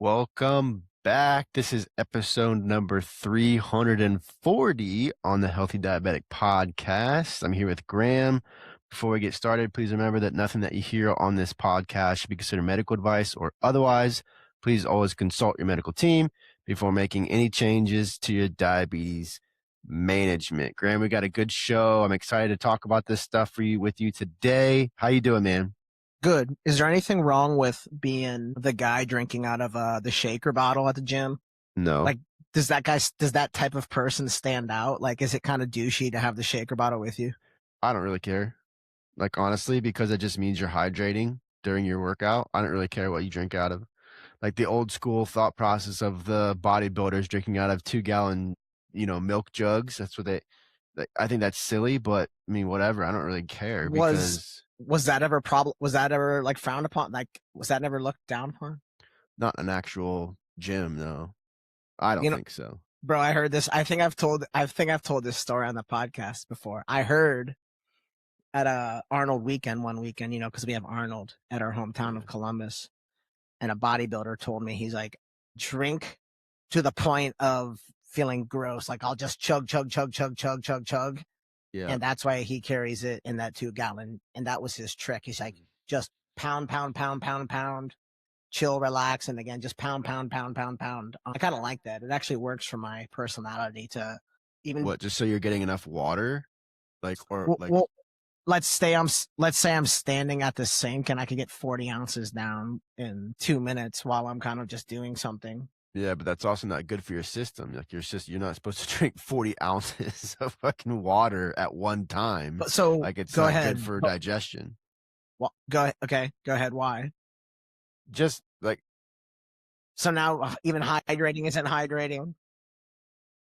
Welcome back. This is episode number 340 on the Healthy Diabetic Podcast. I'm here with Graham. Before we get started, please remember that nothing that you hear on this podcast should be considered medical advice or otherwise. Please always consult your medical team before making any changes to your diabetes management. Graham, we got a good show. I'm excited to talk about this stuff with you today. How you doing, man? Good. Is there anything wrong with being the guy drinking out of the shaker bottle at the gym? No. Like, does that type of person stand out? Like, is it kind of douchey to have the shaker bottle with you? I don't really care. Like, honestly, because it just means you're hydrating during your workout. I don't really care what you drink out of. Like the old school thought process of the bodybuilders drinking out of 2-gallon, milk jugs. That's what I think that's silly, but I mean, whatever. I don't really care because Was that ever was that ever like frowned upon? Like, was that never looked down upon? not an actual gym, no. I don't think so. Bro, I heard this. I think I've told this story on the podcast before. I heard at a Arnold weekend one weekend, because we have Arnold at our hometown of Columbus. And a bodybuilder told me, he's like, drink to the point of feeling gross. Like, I'll just chug. Yeah. And that's why he carries it in that 2-gallon. And that was his trick. He's like, just pound, chill, relax. And again, just pound. I kind of like that. It actually works for my personality to even. What, just so you're getting enough water? Well, let's say I'm standing at the sink and I could get 40 ounces down in 2 minutes while I'm kind of just doing something. Yeah, but that's also not good for your system. Like you're not supposed to drink 40 ounces of fucking water at one time. So like it's go not ahead. good for digestion. Well, go ahead. Okay, go ahead. Why? Just like, so now even hydrating isn't hydrating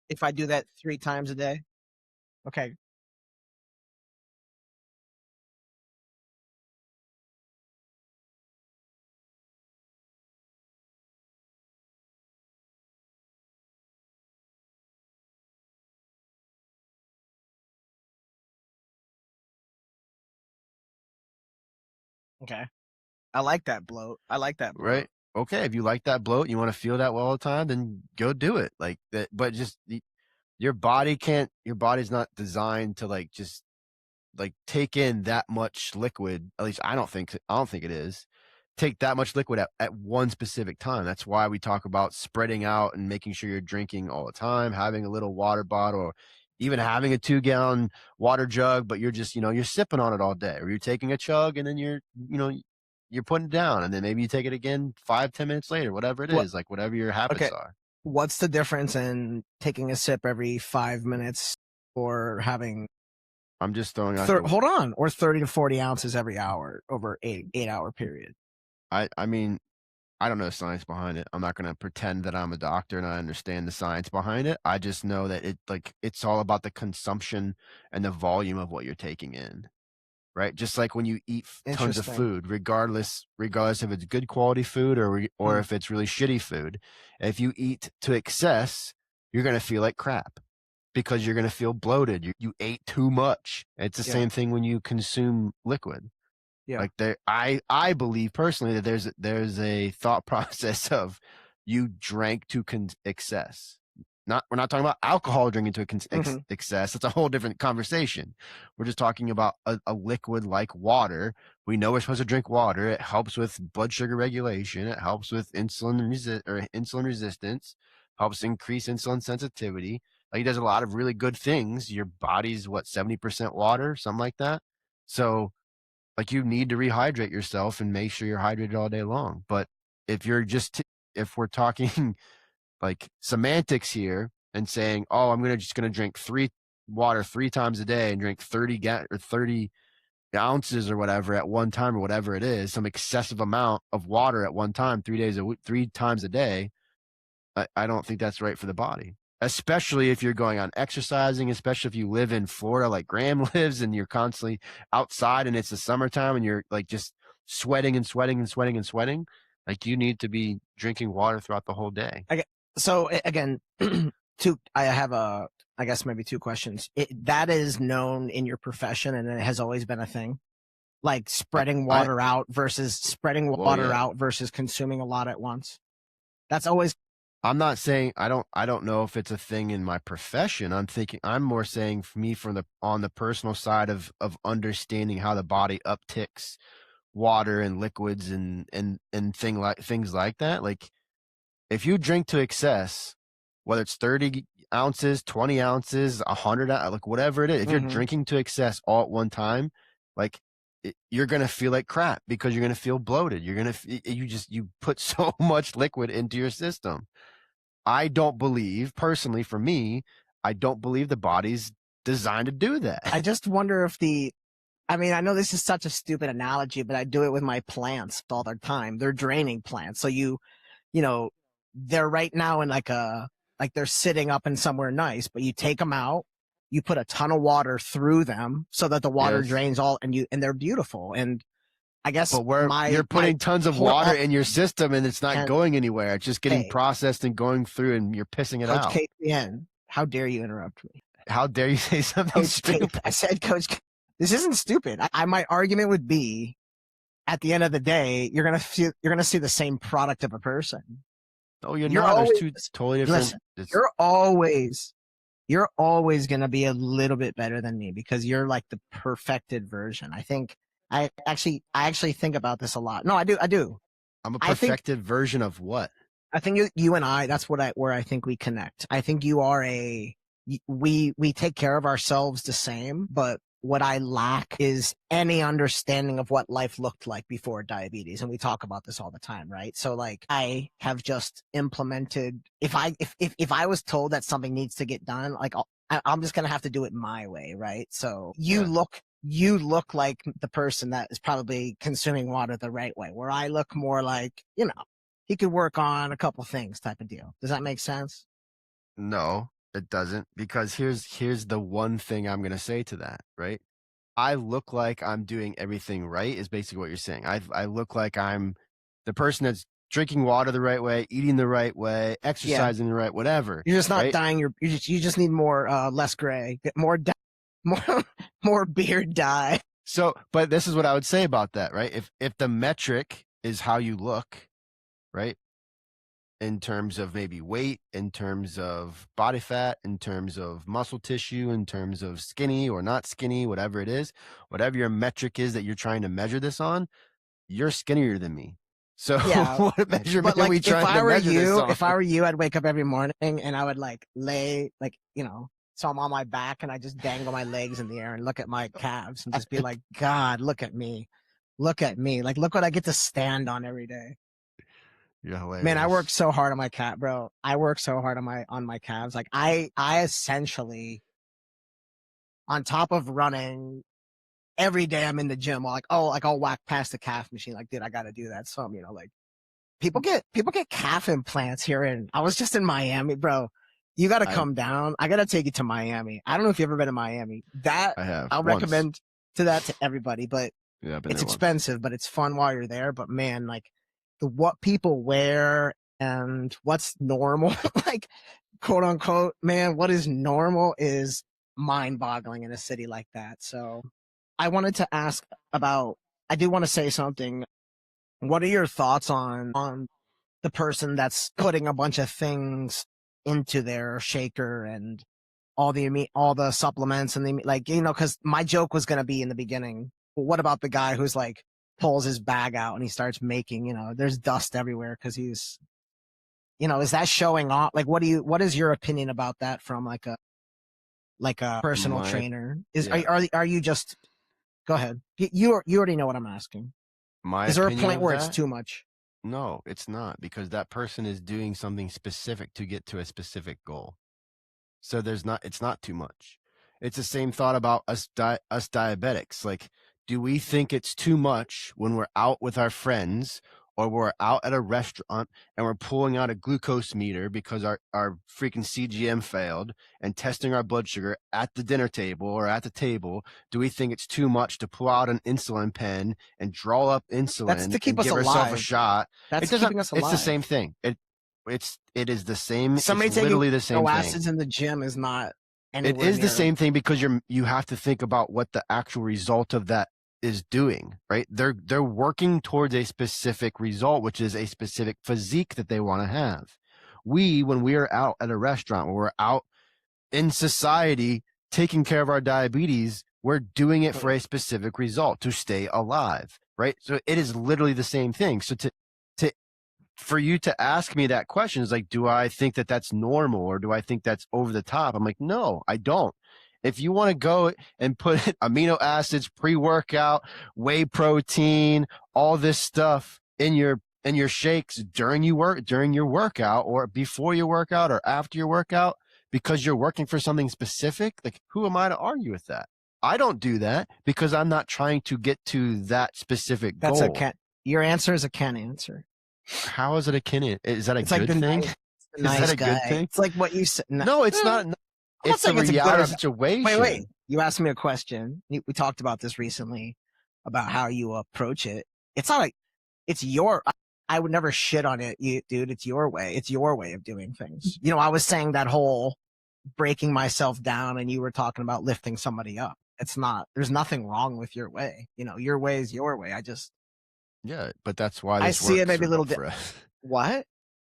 if I do that 3 times a day. Okay. Okay. I like that bloat. right? Okay, if you like that bloat, you want to feel that well all the time, then go do it. Like that, but just your body's not designed to just take in that much liquid. At least I don't think it is. Take that much liquid at one specific time. That's why we talk about spreading out and making sure you're drinking all the time, having a little water bottle, or even having a 2-gallon water jug, but you're just, you're sipping on it all day, or you're taking a chug and then you're putting it down, and then maybe you take it again 5-10 minutes later, whatever it is, like whatever your habits are. What's the difference in taking a sip every 5 minutes or having I'm just throwing out or 30 to 40 ounces every hour over 8-hour period? I mean, I don't know the science behind it. I'm not going to pretend that I'm a doctor and I understand the science behind it. I just know that it's all about the consumption and the volume of what you're taking in. Right? Just like when you eat tons of food, regardless if it's good quality food or if it's really shitty food. If you eat to excess, you're going to feel like crap because you're going to feel bloated. You ate too much. It's the same thing when you consume liquid. Yeah. Like I believe personally that there's a thought process of you drank to excess. We're not talking about alcohol drinking to excess. That's a whole different conversation. We're just talking about a liquid like water. We know we're supposed to drink water. It helps with blood sugar regulation. It helps with insulin resistance. Helps increase insulin sensitivity. Like, it does a lot of really good things. Your body's 70% water, something like that. So, like, you need to rehydrate yourself and make sure you're hydrated all day long. But if if we're talking like semantics here and saying, oh, I'm just gonna drink water 3 times a day and drink 30 ounces or whatever at one time, or whatever it is, some excessive amount of water at one time, 3 times a day, I don't think that's right for the body. Especially if you're going on exercising, especially if you live in Florida like Graham lives and you're constantly outside and it's the summertime and you're like just sweating. Like, you need to be drinking water throughout the whole day. So again, I have I guess maybe 2 questions. That is known in your profession and it has always been a thing, like spreading water out versus consuming a lot at once. That's always. I'm not saying I don't know if it's a thing in my profession. I'm more saying for me from on the personal side of understanding how the body upticks water and liquids and things like that. Like if you drink to excess, whether it's 30 ounces, 20 ounces, 100, like whatever it is, if you're drinking to excess all at one time, like you're going to feel like crap because you're going to feel bloated. You're going to, you put so much liquid into your system. I don't believe, personally, for me, I don't believe the body's designed to do that. I just wonder if I mean, I know this is such a stupid analogy, but I do it with my plants all the time. They're draining plants. So you know, they're right now in like they're sitting up in somewhere nice, but you take them out, you put a ton of water through them so that the water drains all, and they're beautiful. And I guess you're putting tons of water in your system and it's not going anywhere. It's just getting processed and going through and you're pissing it out. Coach KPN, how dare you interrupt me? How dare you say something stupid? I said, Coach, this isn't stupid. My argument would be, at the end of the day, you're gonna see the same product of a person. Oh, you're not. There's two totally different. Listen, you're always gonna be a little bit better than me because you're like the perfected version. I actually think about this a lot. No, I do. I'm a perfected version of what? I think you and I. That's where I think we connect. I think you are we take care of ourselves the same, but what I lack is any understanding of what life looked like before diabetes. And we talk about this all the time, right? So like I have just implemented, if I was told that something needs to get done, like I'm just going to have to do it my way. Right. So you look like the person that is probably consuming water the right way, where I look more like, he could work on a couple things type of deal. Does that make sense? No. It doesn't, because here's the one thing I'm going to say to that, right? I look like I'm doing everything right is basically what you're saying. I look like I'm the person that's drinking water the right way, eating the right way, exercising the right, whatever. You're just not dying. You just need more, less gray, more beard dye. So, but this is what I would say about that, right? If the metric is how you look, right? In terms of maybe weight, in terms of body fat, in terms of muscle tissue, in terms of skinny or not skinny, whatever it is, whatever your metric is that you're trying to measure this on, you're skinnier than me. So what measurement are we trying to measure this on? If I were you, I'd wake up every morning and I would lay so I'm on my back and I just dangle my legs in the air and look at my calves and just be like, God, look at me. Look at me. Like, look what I get to stand on every day. You're hilarious. Man, I work so hard on my cat, bro. I work so hard on my calves. Like I essentially, on top of running every day, I'm in the gym. I'll whack past the calf machine. Like, dude, I got to do that. So, like people get calf implants here. And I was just in Miami, bro. You got to come down. I got to take you to Miami. I don't know if you've ever been to Miami. That I have. I'll recommend that to everybody, but it's expensive, but it's fun while you're there. But man, like, what people wear and what's normal, like quote unquote, man, what is normal is mind boggling in a city like that. So I wanted to ask I do want to say something. What are your thoughts on the person that's putting a bunch of things into their shaker and all the supplements and cause my joke was going to be in the beginning, what about the guy who's like, pulls his bag out and he starts making, there's dust everywhere because he's, is that showing off? Like, what is your opinion about that from like a personal trainer? Are you just, go ahead. You already know what I'm asking. Is there a point where it's too much? No, it's not, because that person is doing something specific to get to a specific goal. So it's not too much. It's the same thought about us diabetics. Like, do we think it's too much when we're out with our friends or we're out at a restaurant and we're pulling out a glucose meter because our freaking CGM failed and testing our blood sugar at the dinner table or at the table? Do we think it's too much to pull out an insulin pen and draw up insulin That's to keep and us give alive. ourselves a shot? That's keeping us alive. It's the same thing. It is the same. Somebody it's literally the same no thing. acids in the gym is not. It is the same thing, because you have to think about what the actual result of that is doing, right? They're working towards a specific result, which is a specific physique that they want to have. When we are out at a restaurant, when we're out in society taking care of our diabetes, we're doing it for a specific result, to stay alive, right? So it is literally the same thing. So for you to ask me that question is like, do I think that that's normal, or do I think that's over the top? I'm like, no, I don't. If you want to go and put amino acids, pre-workout, whey protein, all this stuff in your shakes during your workout, or before your workout, or after your workout, because you're working for something specific, like, who am I to argue with that? I don't do that because I'm not trying to get to that specific goal. That's a Ken. Your answer is a Ken answer. How is it a Ken? Is that a good thing? Nice, is that a good thing? It's like what you said. No, it's not. It's a reality situation. Wait. You asked me a question. We talked about this recently, about how you approach it. It's not like it's your. I would never shit on it, dude. It's your way. It's your way of doing things. You know, I was saying that whole breaking myself down, and you were talking about lifting somebody up. It's not. There's nothing wrong with your way. You know, your way is your way. Yeah, but that's why I see it maybe a little different. What?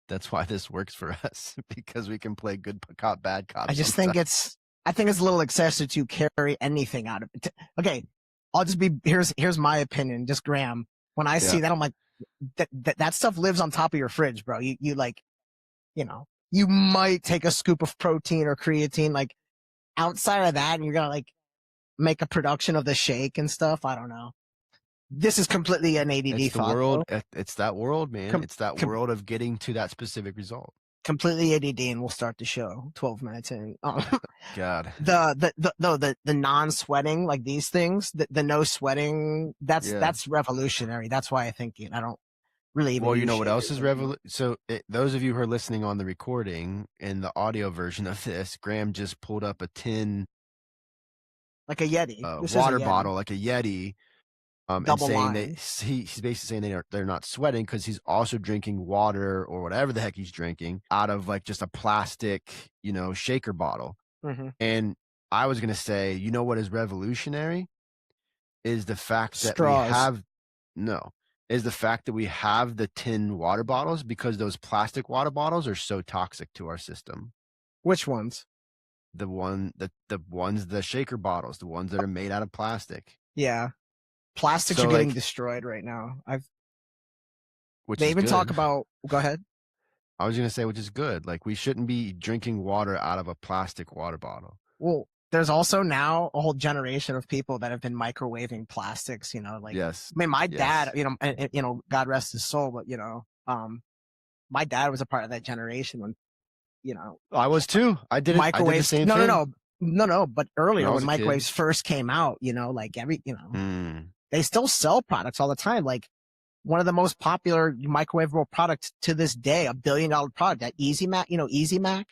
That's why this works for us, because we can play good cop, bad cop. I just think it's a little excessive to carry anything out of it. Okay, I'll just be here's my opinion, just Graham. When I see that, I'm like, that stuff lives on top of your fridge, bro. You like, you know, you might take a scoop of protein or creatine, like outside of that, and you're gonna like make a production of the shake and stuff. I don't know. This is completely an ADD it's thought. World. It's that world, man. It's that world of getting to that specific result. Completely ADD, and we'll start the show 12 minutes in. God. The non-sweating, like these things, the no sweating, that's revolutionary. That's why I think I don't really even. Well, you know what else is revolutionary? So those of you who are listening on the recording and the audio version of this, Graham just pulled up a tin, like a Yeti, water bottle, like a Yeti. And saying he's basically saying they're not sweating because he's also drinking water or whatever the heck he's drinking out of like just a plastic, shaker bottle. Mm-hmm. And I was gonna say, you know what is revolutionary is the fact that the fact that we have the tin water bottles, because those plastic water bottles are so toxic to our system. Which ones? The shaker bottles, the ones that are made out of plastic. Yeah. Plastics are getting destroyed right now. They even talk about. Go ahead. I was gonna say, which is good. Like, we shouldn't be drinking water out of a plastic water bottle. Well, there's also now a whole generation of people that have been microwaving plastics. Like, yes. I mean, my dad. God rest his soul, but my dad was a part of that generation when, I was too. I did the same thing. No. But earlier when microwaves first came out, they still sell products all the time. Like, one of the most popular microwavable products to this day, $1 billion product, that Easy Mac, Easy Mac,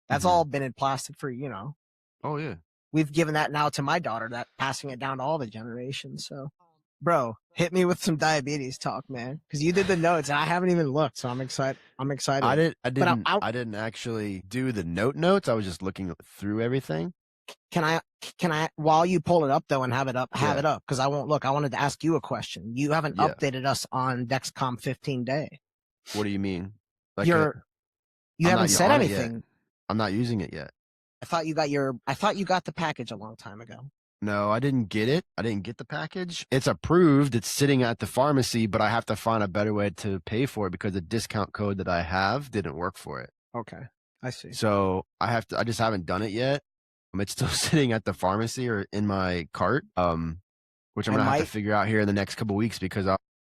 that's all been in plastic for, Oh yeah. We've given that now to my daughter, that passing it down to all the generations. So, bro, hit me with some diabetes talk, man. Cause you did the notes and I haven't even looked. So I'm excited. I didn't actually do the notes. I was just looking through everything. Can I, while you pull it up though and have it up, cause I won't look. I wanted to ask you a question. You haven't updated us on Dexcom 15 day. What do you mean? Like you haven't said anything. I'm not using it yet. I thought you got the package a long time ago. No, I didn't get it. I didn't get the package. It's approved. It's sitting at the pharmacy, but I have to find a better way to pay for it because the discount code that I have didn't work for it. Okay. I see. So I just haven't done it yet. It's still sitting at the pharmacy or in my cart, which I'm going to have to figure out here in the next couple of weeks because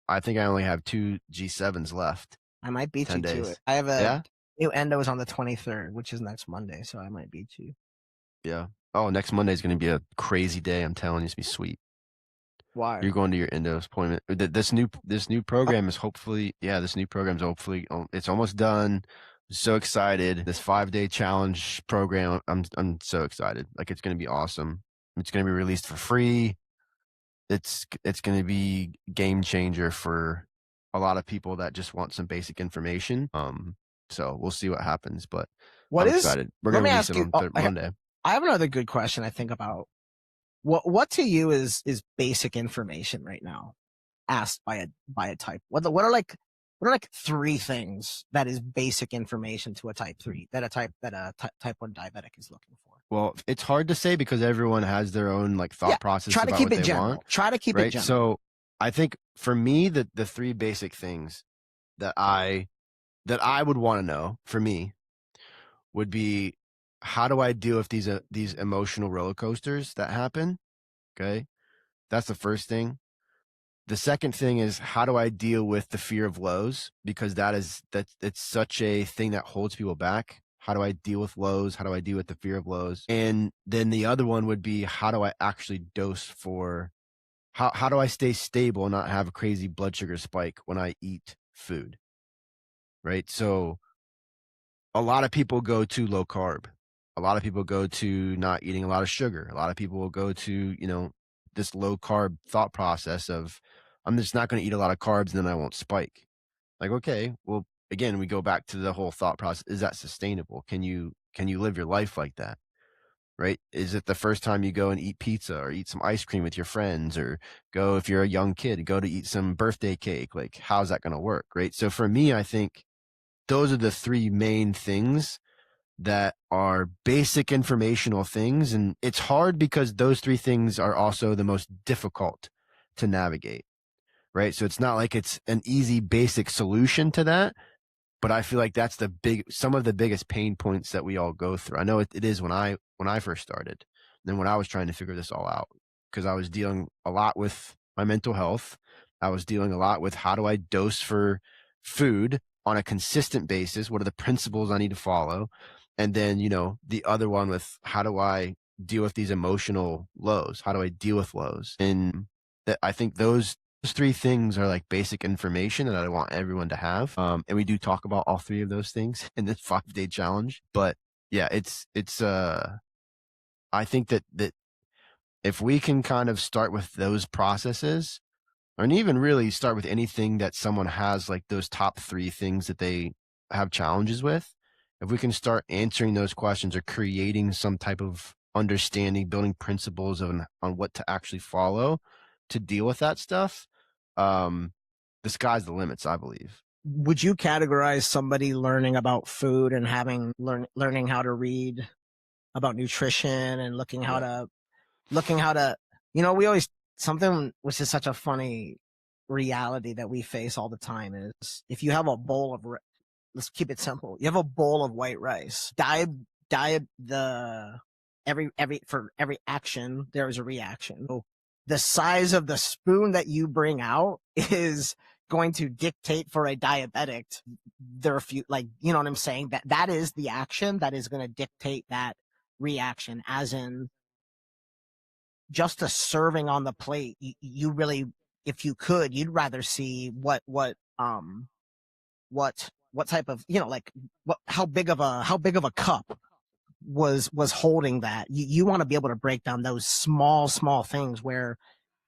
I think I only have 2 G7s left. I might beat you to it. I have a new endo is on the 23rd, which is next Monday, so I might beat you. Yeah. Oh, next Monday is going to be a crazy day. I'm telling you, it's going to be sweet. Why? You're going to your endo appointment. This new program is hopefully, it's almost done. So excited. This 5-day challenge program, I'm so excited. Like, it's going to be awesome. It's going to be released for free. It's going to be game changer for a lot of people that just want some basic information. So we'll see what happens, but I'm excited. We're going to release it on Monday. I have another good question I think about What to you is basic information right now, asked by a type? What are like three things that is basic information to a type 3 that type 1 diabetic is looking for? Well, it's hard to say because everyone has their own like Yeah, thought process try to about keep what it they want, general. Try to keep it right? general. So I think for me, the three basic things that I would want to know for me would be, how do I deal with these emotional roller coasters that happen? Okay, that's the first thing. The second thing is, how do I deal with the fear of lows? Because it's such a thing that holds people back. How do I deal with lows? How do I deal with the fear of lows? And then the other one would be, how do I actually dose for, how do I stay stable and not have a crazy blood sugar spike when I eat food? Right. So a lot of people go to low carb. A lot of people go to not eating a lot of sugar. A lot of people will go to, this low carb thought process of, I'm just not going to eat a lot of carbs and then I won't spike. Like, okay, well, again, we go back to the whole thought process. Is that sustainable? Can you live your life like that? Right? Is it the first time you go and eat pizza or eat some ice cream with your friends, or go, if you're a young kid, go to eat some birthday cake? Like, how's that going to work? Right. So for me, I think those are the three main things that are basic informational things. And it's hard because those three things are also the most difficult to navigate, right? So it's not like it's an easy basic solution to that, but I feel like that's some of the biggest pain points that we all go through. I know it is when I first started, then when I was trying to figure this all out, because I was dealing a lot with my mental health. I was dealing a lot with, how do I dose for food on a consistent basis? What are the principles I need to follow? And then, the other one with, how do I deal with these emotional lows? How do I deal with lows? And I think those three things are like basic information that I want everyone to have. And we do talk about all three of those things in this 5-day challenge. But yeah, it's I think that if we can kind of start with those processes, and even really start with anything that someone has, like those top three things that they have challenges with, if we can start answering those questions or creating some type of understanding, building principles on what to actually follow to deal with that stuff, the sky's the limits, I believe. Would you categorize somebody learning about food and learning how to read about nutrition and Yeah. looking how to, we always, something which is such a funny reality that we face all the time is, if you have a bowl of, let's keep it simple. You have a bowl of white rice. For every action, there is a reaction. So the size of the spoon that you bring out is going to dictate for a diabetic their few, like, you know what I'm saying? That is the action that is going to dictate that reaction, as in just a serving on the plate. You really, if you could, you'd rather see what type of, like, how big of a cup was holding that. You want to be able to break down those small things, where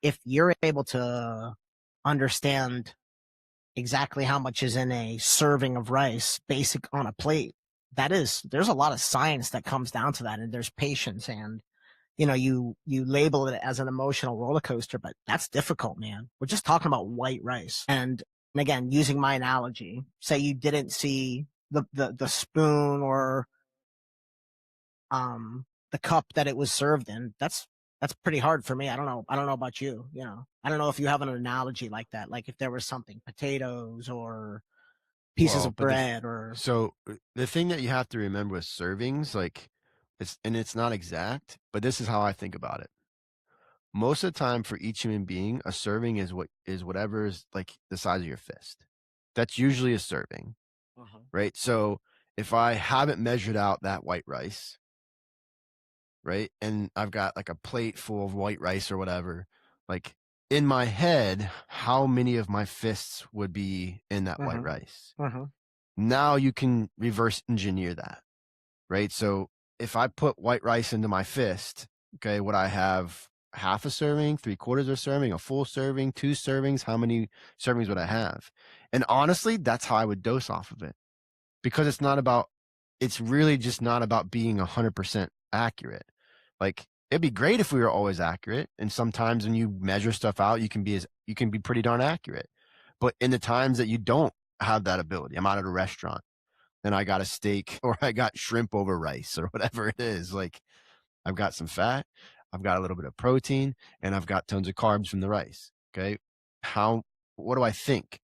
if you're able to understand exactly how much is in a serving of rice, basic on a plate, there's a lot of science that comes down to that, and there's patience, and you label it as an emotional roller coaster, but that's difficult, man. We're just talking about white rice. And again, using my analogy, say you didn't see the spoon or the cup that it was served in. That's pretty hard for me. I don't know about you. I don't know if you have an analogy like that, like if there was something, potatoes or pieces Well, of bread or. so the thing that you have to remember with servings, like, it's not exact, but this is how I think about it. Most of the time, for each human being, a serving is whatever is like the size of your fist. That's usually a serving, Uh-huh. right? So if I haven't measured out that white rice, right, and I've got like a plate full of white rice or whatever, like, in my head, how many of my fists would be in that white Uh-huh. rice? Uh-huh. Now you can reverse engineer that, right? So if I put white rice into my fist, okay, would I have half a serving, three-quarters of a serving, a full serving, two servings? How many servings would I have? And honestly, that's how I would dose off of it, because it's really just not about being 100% accurate. Like, it'd be great if we were always accurate. And sometimes when you measure stuff out, you can be pretty darn accurate. But in the times that you don't have that ability, I'm out at a restaurant and I got a steak or I got shrimp over rice or whatever it is. Like, I've got some fat, I've got a little bit of protein, and I've got tons of carbs from the rice. Okay. What do I think?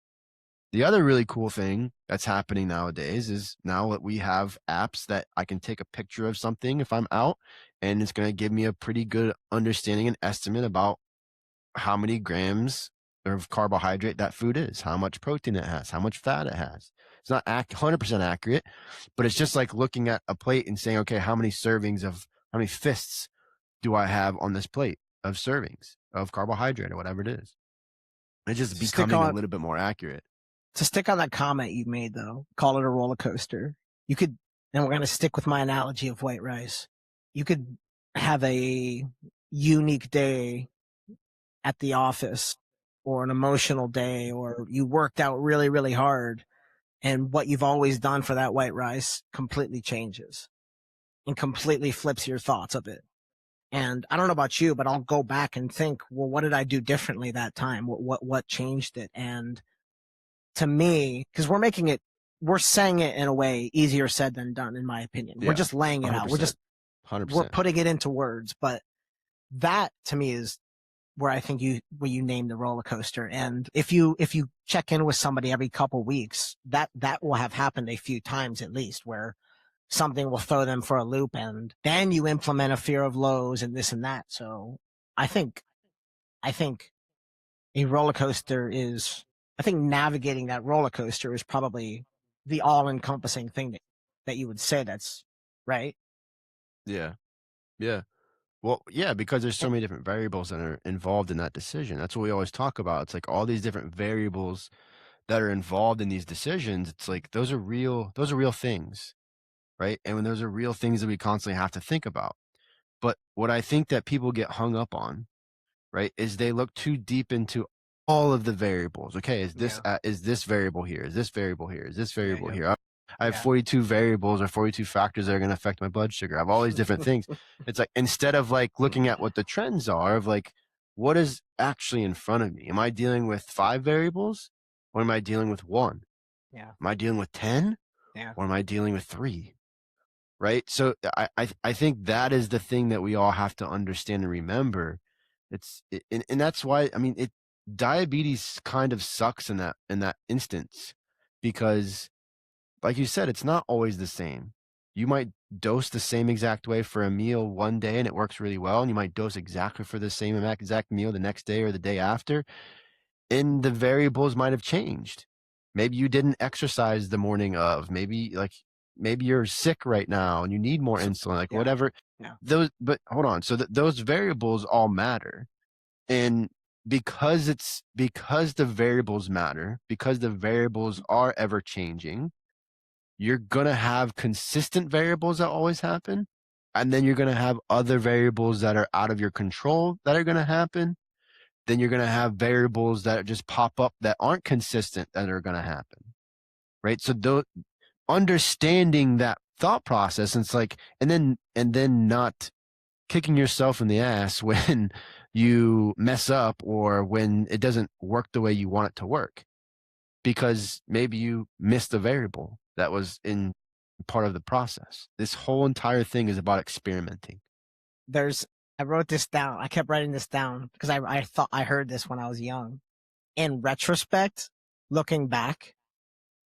The other really cool thing that's happening nowadays is now that we have apps that I can take a picture of something if I'm out, and it's going to give me a pretty good understanding and estimate about how many grams of carbohydrate that food is, how much protein it has, how much fat it has. It's not 100% accurate, but it's just like looking at a plate and saying, okay, how many fists do I have on this plate of servings of carbohydrate or whatever it is? It's just becoming a little bit more accurate. To stick on that comment you made, though, call it a roller coaster. You could, and we're going to stick with my analogy of white rice. You could have a unique day at the office or an emotional day, or you worked out really, really hard, and what you've always done for that white rice completely changes and completely flips your thoughts of it. And I don't know about you, but I'll go back and think, well, what did I do differently that time? What changed it? And to me, because we're saying it in a way easier said than done, in my opinion. Yeah, we're just laying it out. We're just 100%. We're putting it into words. But that to me is where I think where you name the roller coaster. And if you check in with somebody every couple weeks, that will have happened a few times at least, where something will throw them for a loop, and then you implement a fear of lows and this and that. So I think a roller coaster is, I think navigating that roller coaster is probably the all-encompassing thing that you would say that's right. Yeah. Yeah. Well, yeah, because there's so many different variables that are involved in that decision. That's what we always talk about. It's like all these different variables that are involved in these decisions. It's like those are real things, right? And when those are real things that we constantly have to think about. But what I think that people get hung up on, right, is they look too deep into all of the variables. Okay, is this variable here? Is this variable here? Is this variable here? I have 42 variables or 42 factors that are going to affect my blood sugar. I have all these different things. It's like, instead of like looking at what the trends are of like, what is actually in front of me? Am I dealing with 5 variables or am I dealing with 1? Yeah. Am I dealing with 10? Yeah. Or am I dealing with 3? Right. So I think that is the thing that we all have to understand and remember. And that's why, I mean, diabetes kind of sucks in that instance, because like you said, it's not always the same. You might dose the same exact way for a meal one day and it works really well. And you might dose exactly for the same exact meal the next day or the day after. And the variables might have changed. Maybe you didn't exercise the morning of, maybe you're sick right now and you need more insulin, like whatever. Yeah. Hold on. So those variables all matter. And because the variables matter, because the variables are ever changing, you're going to have consistent variables that always happen. And then you're going to have other variables that are out of your control that are going to happen. Then you're going to have variables that just pop up that aren't consistent that are going to happen. Right. So understanding that thought process, and it's like, and then not kicking yourself in the ass when you mess up or when it doesn't work the way you want it to work, because maybe you missed a variable that was in part of the process. This whole entire thing is about experimenting. I wrote this down. I kept writing this down because I thought I heard this when I was young. In retrospect, looking back,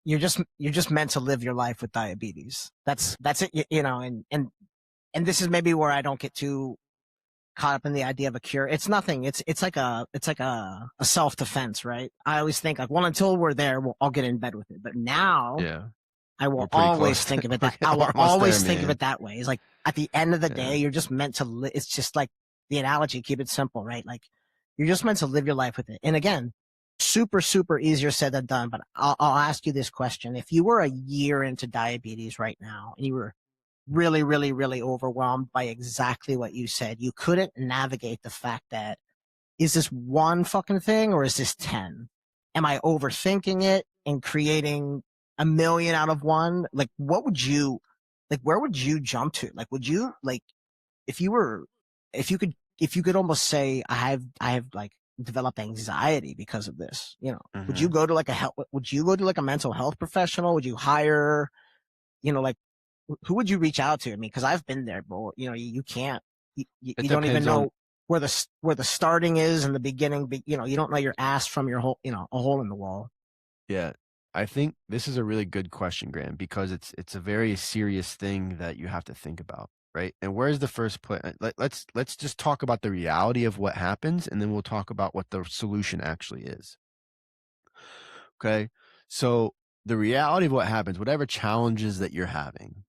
you're just meant to live your life with diabetes. That's it, you know, and this is maybe where I don't get too caught up in the idea of a cure. It's nothing. It's like a self-defense, right? I always think like, well, until we're there, I'll get in bed with it. But now I will always think of it that I will always think of it that way. It's like at the end of the day, you're just meant to it's just like the analogy, keep it simple, right? Like you're just meant to live your life with it. And again, super, super easier said than done. But I'll ask you this question. If you were a year into diabetes right now and you were really, really, really overwhelmed by exactly what you said, you couldn't navigate the fact that, is this one fucking thing or is this 10? Am I overthinking it and creating a million out of one? Like, what would you, like, where would you jump to? Like, would you, like, if you were if you could almost say I have like developed anxiety because of this, you know, would you Mm-hmm. go to like would you go to like a mental health professional? Would you hire, you know, like who would you reach out to? I mean, because I've been there, but you know, you can't, It you don't even depends on, know where the starting is in the beginning. You know, you don't know your ass from your hole, you know, a hole in the wall. yeah. I think this is a really good question, Graham, because it's a very serious thing that you have to think about, right? And where's the first place? Let's just talk about the reality of what happens, and then we'll talk about what the solution actually is. Okay. So the reality of what happens, whatever challenges that you're having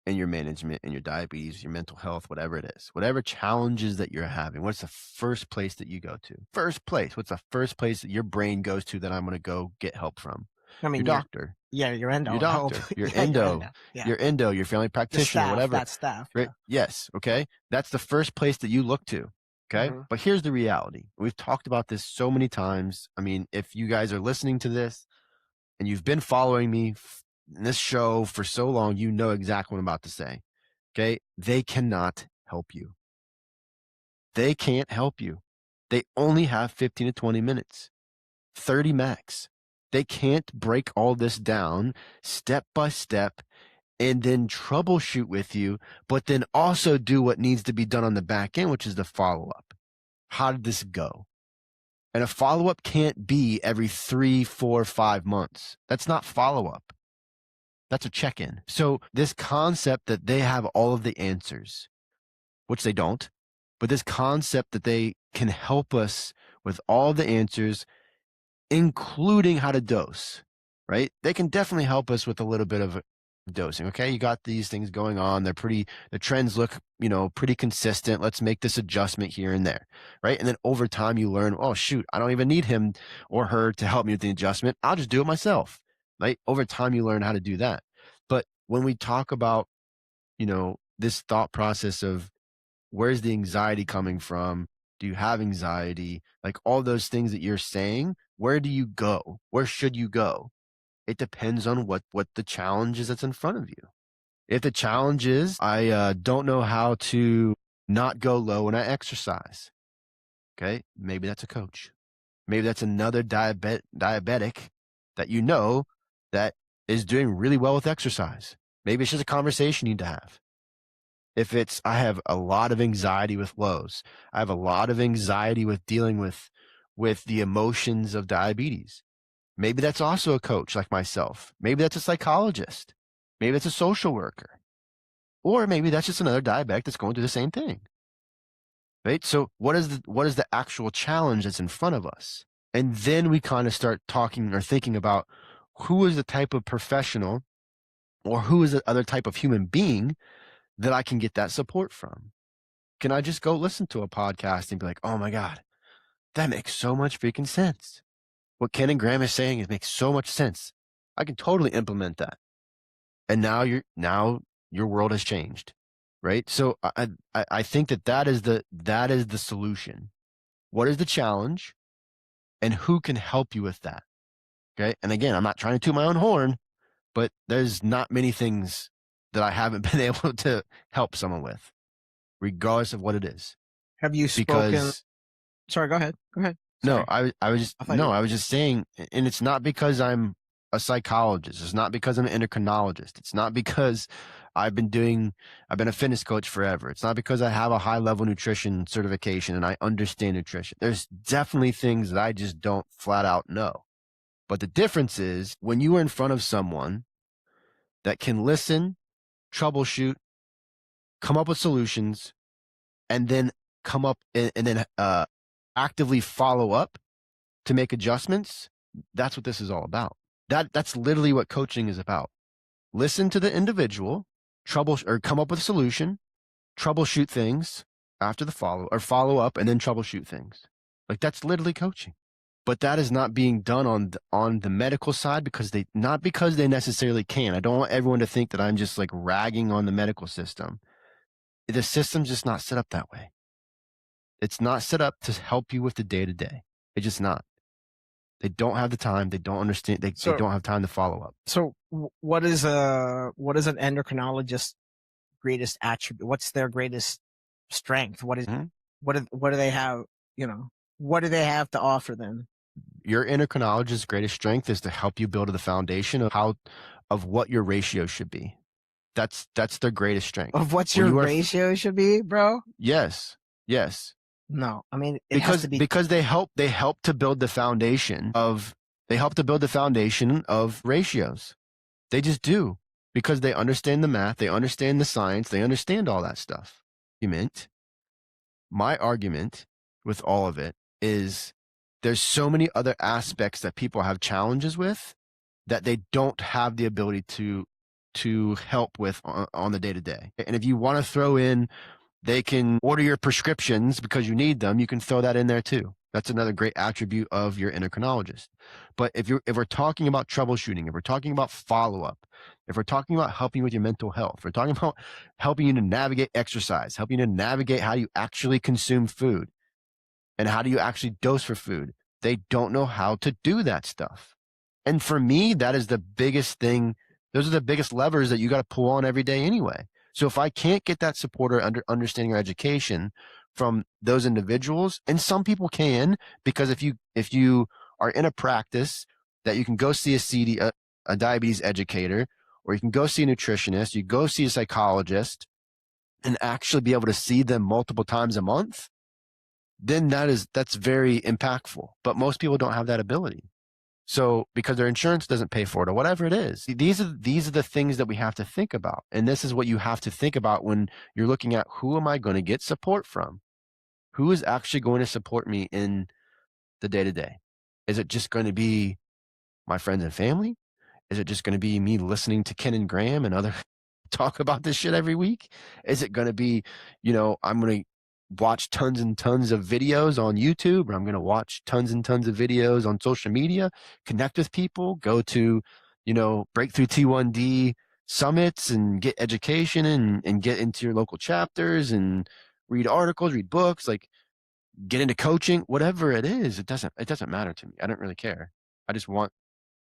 in your management, in your diabetes, your mental health, whatever it is, whatever challenges that you're having, what's the first place that you go to? First place. What's the first place that your brain goes to that I'm going to go get help from? I Your mean, doctor, your your endo help. doctor, your Yeah, your endo, endo. Yeah. your endo, your family The practitioner, staff, whatever. that staff. Right? Yeah. Yes. Okay. That's the first place that you look to. Okay. Hmm. But here's the reality. We've talked about this so many times. I mean, if you guys are listening to this and you've been following me in this show for so long, you know exactly what I'm about to say. Okay. They cannot help you. They can't help you. They only have 15 to 20 minutes, 30 max. They can't break all this down step by step and then troubleshoot with you, but then also do what needs to be done on the back end, which is the follow up. How did this go? And a follow up can't be every 3, 4, 5 months. That's not follow up. That's a check in. So, this concept that they have all of the answers, which they don't, but this concept that they can help us with all the answers, including how to dose, right? They can definitely help us with a little bit of dosing. Okay. You got these things going on. The trends look, pretty consistent. Let's make this adjustment here and there. Right. And then over time you learn, oh, shoot, I don't even need him or her to help me with the adjustment. I'll just do it myself. Right. Over time you learn how to do that. But when we talk about, this thought process of where's the anxiety coming from? Do you have anxiety? Like all those things that you're saying, where do you go? Where should you go? It depends on what the challenge is that's in front of you. If the challenge is, I don't know how to not go low when I exercise, okay, maybe that's a coach. Maybe that's another diabetic that you know that is doing really well with exercise. Maybe it's just a conversation you need to have. If it's, I have a lot of anxiety with lows, I have a lot of anxiety with dealing with the emotions of diabetes. Maybe that's also a coach like myself. Maybe that's a psychologist. Maybe that's a social worker. Or maybe that's just another diabetic that's going through the same thing. Right? So what is the actual challenge that's in front of us? And then we kind of start talking or thinking about who is the type of professional or who is the other type of human being that I can get that support from. Can I just go listen to a podcast and be like, oh my God, that makes so much freaking sense. What Ken and Graham is saying, it makes so much sense. I can totally implement that. And now your world has changed. Right. So I think that is the solution. What is the challenge and who can help you with that? Okay. And again, I'm not trying to toot my own horn, but there's not many things that I haven't been able to help someone with, regardless of what it is. Have you spoken? Because Sorry, go ahead. Go ahead. no, Sorry. I was just I thought no, you. I was just saying, and it's not because I'm a psychologist. It's not because I'm an endocrinologist. It's not because I've been a fitness coach forever. It's not because I have a high level nutrition certification and I understand nutrition. There's definitely things that I just don't flat out know. But the difference is when you are in front of someone that can listen, troubleshoot, come up with solutions, and then come up and then actively follow up to make adjustments, that's what this is all about. That's literally what coaching is about. Listen to the individual, or come up with a solution, troubleshoot things after the follow up, and then troubleshoot things. Like that's literally coaching. But that is not being done on the medical side because they necessarily can. I don't want everyone to think that I'm just like ragging on the medical system. The system's just not set up that way. It's not set up to help you with the day to day. It's just not. They don't have the time. They don't understand. They So don't have time to follow up. so what is an endocrinologist's greatest attribute? What's their greatest strength? What is Hmm? what do they have? What do they have to offer then? Your endocrinologist's greatest strength is to help you build the foundation of what your ratio should be. That's their greatest strength. Of what When your you are ratio should be, bro? yes, yes, No, I mean it has to be. because they help to build the foundation of ratios. They just do, because they understand the math, they understand the science, they understand all that stuff. My argument with all of it is there's so many other aspects that people have challenges with that they don't have the ability to help with on the day to day. And if you want to throw in, they can order your prescriptions because you need them, you can throw that in there too. That's another great attribute of your endocrinologist. But if we're talking about troubleshooting, if we're talking about follow-up, if we're talking about helping with your mental health, if we're talking about helping you to navigate exercise, helping you to navigate how you actually consume food and how do you actually dose for food, they don't know how to do that stuff. And for me, that is the biggest thing. Those are the biggest levers that you got to pull on every day anyway. So if I can't get that support or understanding or education from those individuals, and some people can, because if you are in a practice that you can go see a diabetes educator, or you can go see a nutritionist, you go see a psychologist, and actually be able to see them multiple times a month, then that's very impactful. But most people don't have that ability. So because their insurance doesn't pay for it or whatever it is, these are the things that we have to think about. And this is what you have to think about when you're looking at, who am I going to get support from? Who is actually going to support me in the day to day? Is it just going to be my friends and family? Is it just going to be me listening to Ken and Graham and other talk about this shit every week? Is it going to be, I'm going to watch tons and tons of videos on YouTube, or I'm going to watch tons and tons of videos on social media, connect with people, go to, Breakthrough T1D summits and get education and get into your local chapters and read articles, read books, like get into coaching, whatever it is. It doesn't matter to me. I don't really care. I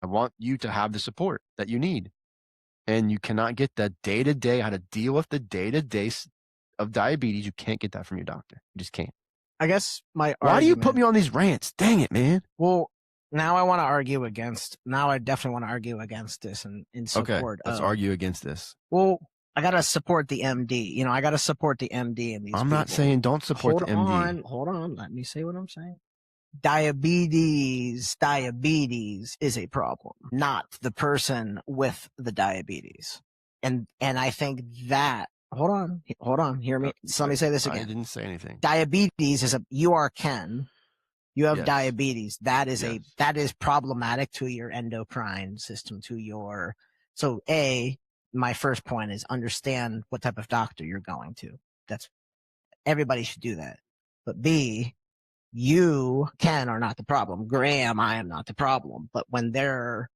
want you to have the support that you need. And you cannot get the day to day, how to deal with the day to day of diabetes. You can't get that from your doctor. You just can't. I guess my Why do you put argument. me on these rants? Dang it, man. Well, now I want to argue against. Now I definitely want to argue against this and in Okay, support let's of. argue against this. Well, I gotta support the MD. I gotta support the MD and these I'm people. not saying don't support the MD. Hold on. Let me say what I'm saying. Diabetes is a problem, not the person with the diabetes. And I think that, hold on, hear me. So let me say this I again. didn't say anything. Diabetes is you are Ken. You have Yes. diabetes. That is Yes. that is problematic to your endocrine system, so my first point is understand what type of doctor you're going to. That's everybody should do that. But B, you, Ken, are not the problem. Graham, I am not the problem. But when their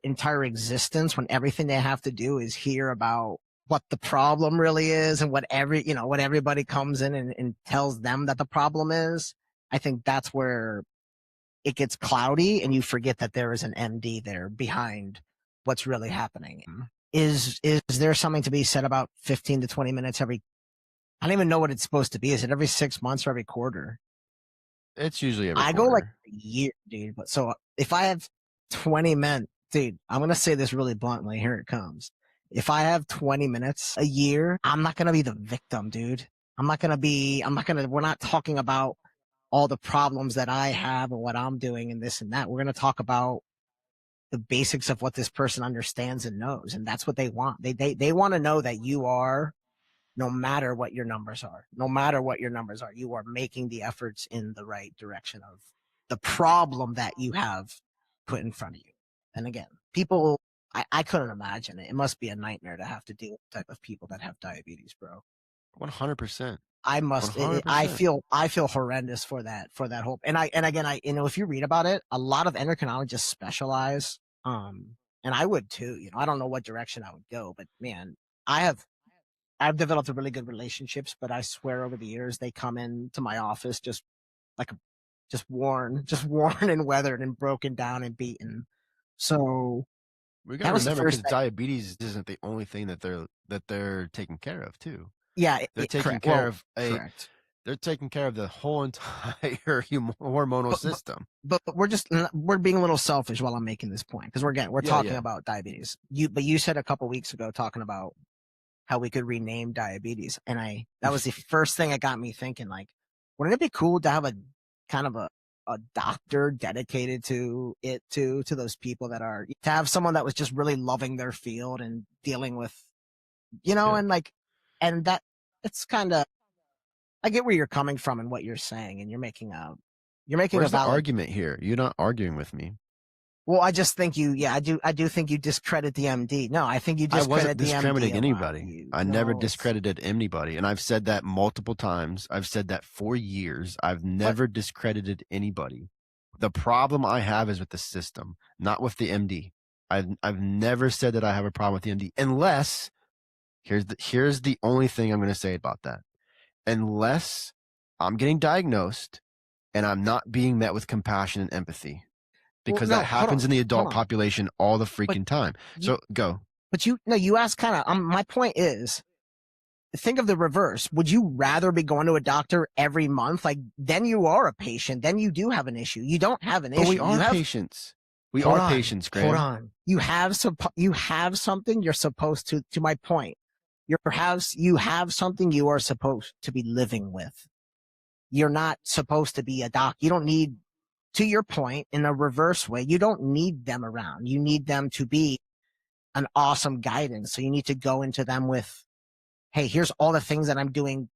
entire existence, when everything they have to do is hear about what the problem really is and what everybody comes in and tells them that the problem is, I think that's where it gets cloudy and you forget that there is an MD there behind what's really happening. Is there something to be said about 15 to 20 minutes every? I don't even know what it's supposed to be. Is it every 6 months or every quarter? It's usually every I quarter. go like a year, dude. But so if I have 20 minutes, dude, I'm gonna say this really bluntly. Here it comes. If I have 20 minutes a year, I'm not gonna be the victim, dude. We're not talking about all the problems that I have and what I'm doing and this and that. We're gonna talk about the basics of what this person understands and knows. And that's what they want. They want to know that you are, no matter what your numbers are, you are making the efforts in the right direction of the problem that you have put in front of you. And again, people, I couldn't imagine it. It must be a nightmare to have to deal with the type of people that have diabetes, bro. 100%. I must. I feel horrendous for that whole. And again, if you read about it, a lot of endocrinologists specialize. And I would too. I don't know what direction I would go, but man, I've developed a really good relationships. But I swear, over the years, they come into my office just like just worn and weathered and broken down and beaten. So we gotta remember, because diabetes isn't the only thing that they're taking care of too. Yeah, They're taking correct. care Well, of correct. they're taking care of the whole entire hormonal But, system. but we're being a little selfish while I'm making this point, because we're talking about diabetes. You said a couple weeks ago talking about how we could rename diabetes, and that was the first thing that got me thinking, like, wouldn't it be cool to have a kind of a doctor dedicated to it, to those people that are, to have someone that was just really loving their field and dealing with, Yeah. and like, and that it's kind of, I get where you're coming from and what you're saying, and you're making Where's a the valid argument here? You're not arguing with me. Well, I just think I do think you discredit the MD. No, I think you I wasn't discredit the MD discrediting a lot. anybody. I never No, discredited anybody. And I've said that multiple times. I've said that for years. I've but never discredited anybody. The problem I have is with the system, not with the MD. I've never said that I have a problem with the MD, unless here's the only thing I'm going to say about that. Unless I'm getting diagnosed and I'm not being met with compassion and empathy, well, because no, that happens in the hold adult on. population all the But freaking time. you, So go. but you, no, you asked kind of. My point is, think of the reverse. Would you rather be going to a doctor every month? Like, then you are a patient. Then you do have an issue. You don't have an But issue. we are You have. patients. We Hold are on. patients, Hold Graham. on. You have something you're supposed to. To my point, you have something you are supposed to be living with. You're not supposed to be a doc. You don't need, to your point, in a reverse way, you don't need them around. You need them to be an awesome guidance. So you need to go into them with, hey, here's all the things that I'm doing.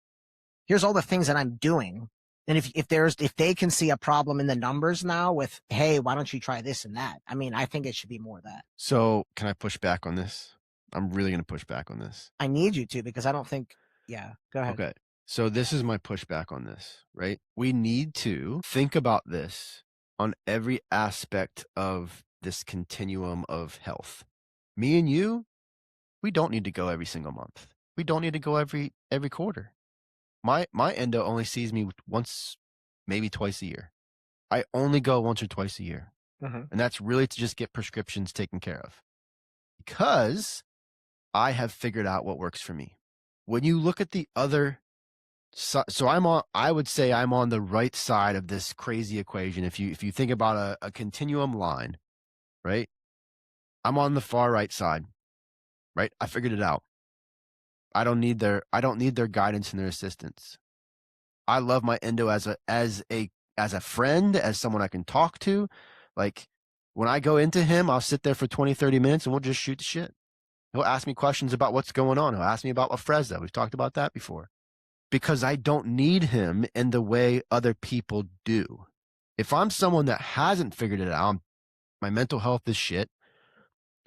Here's all the things that I'm doing. And if they can see a problem in the numbers now with, hey, why don't you try this and that? I mean, I think it should be more of that. So can I push back on this? I'm really going to push back on this. I need you to, because I don't think, yeah, go ahead. Okay. So this is my pushback on this, right? We need to think about this on every aspect of this continuum of health. Me and you, we don't need to go every single month. We don't need to go every quarter. My endo only sees me once, maybe twice a year. I only go once or twice a year. Mm-hmm. And that's really to just get prescriptions taken care of, because I have figured out what works for me. When you look at the other, so I would say I'm on the right side of this crazy equation. If you think about a continuum line, right? I'm on the far right side, right? I figured it out. I don't need their guidance and their assistance. I love my endo as a friend, as someone I can talk to. Like, when I go into him, I'll sit there for 20, 30 minutes and we'll just shoot the shit. He'll ask me questions about what's going on. He'll ask me about Afrezza. We've talked about that before. Because I don't need him in the way other people do. If I'm someone that hasn't figured it out, my mental health is shit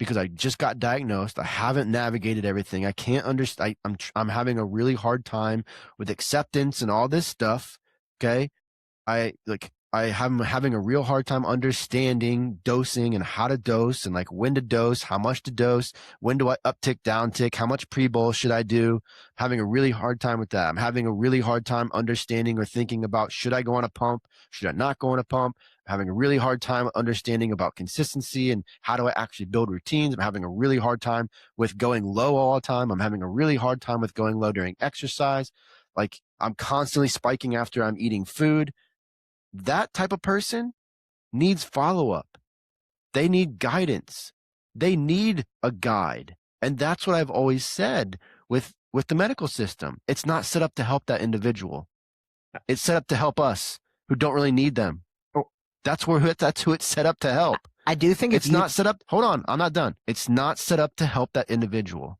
because I just got diagnosed. I haven't navigated everything. I can't understand. I'm having a really hard time with acceptance and all this stuff. Okay. I'm having a real hard time understanding dosing and how to dose and like when to dose, how much to dose, when do I uptick, downtick, how much pre-bolus should I do? Having a really hard time with that. I'm having a really hard time understanding or thinking about, should I go on a pump? Should I not go on a pump? I'm having a really hard time understanding about consistency and how do I actually build routines. I'm having a really hard time with going low all the time. I'm having a really hard time with going low during exercise. Like, I'm constantly spiking after I'm eating food. That type of person needs follow-up. They need guidance. They need a guide. And that's what I've always said with the medical system. It's not set up to help that individual. It's set up to help us who don't really need them. That's who it's set up to help. I do think it's not set up. Hold on, I'm not done. It's not set up to help that individual,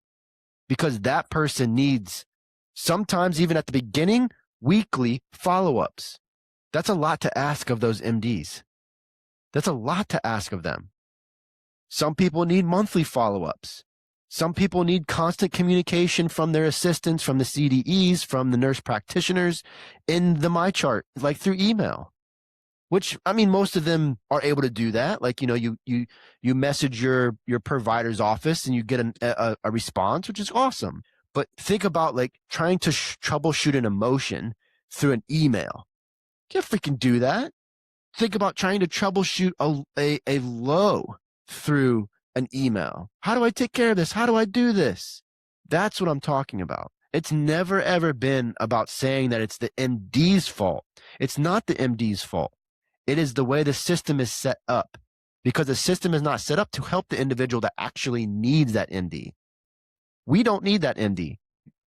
because that person needs, sometimes even at the beginning, weekly follow-ups. That's a lot to ask of those MDs. That's a lot to ask of them. Some people need monthly follow-ups. Some people need constant communication from their assistants, from the CDEs, from the nurse practitioners in the MyChart, like through email. Which, I mean, most of them are able to do that. Like, you message your provider's office and you get a response, which is awesome. But think about like trying to troubleshoot an emotion through an email. You can't freaking do that. Think about trying to troubleshoot a low through an email. How do I take care of this? How do I do this? That's what I'm talking about. It's never, ever been about saying that it's the MD's fault. It's not the MD's fault. It is the way the system is set up, because the system is not set up to help the individual that actually needs that MD. We don't need that MD.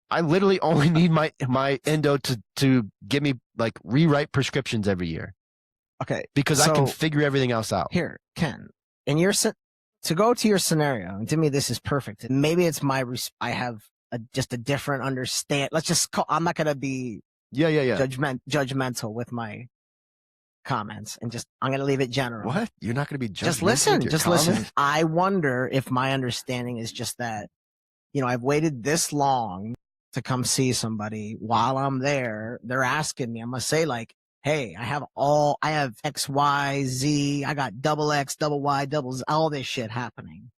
I literally only need my endo to give me like rewrite prescriptions every year. Okay. Because I can figure everything else out. Here, Ken, to go to your scenario, and to me, this is perfect. Maybe it's I have just a different understand. Let's just I'm not going to be judgmental with my comments, and I'm going to leave it general. What? You're not going to be judgmental? Just listen. I wonder if my understanding is just that, I've waited this long to come see somebody. While I'm there, they're asking me, I'm going to say like, hey, I have X, Y, Z. I got double X, double Y, double Z, all this shit happening.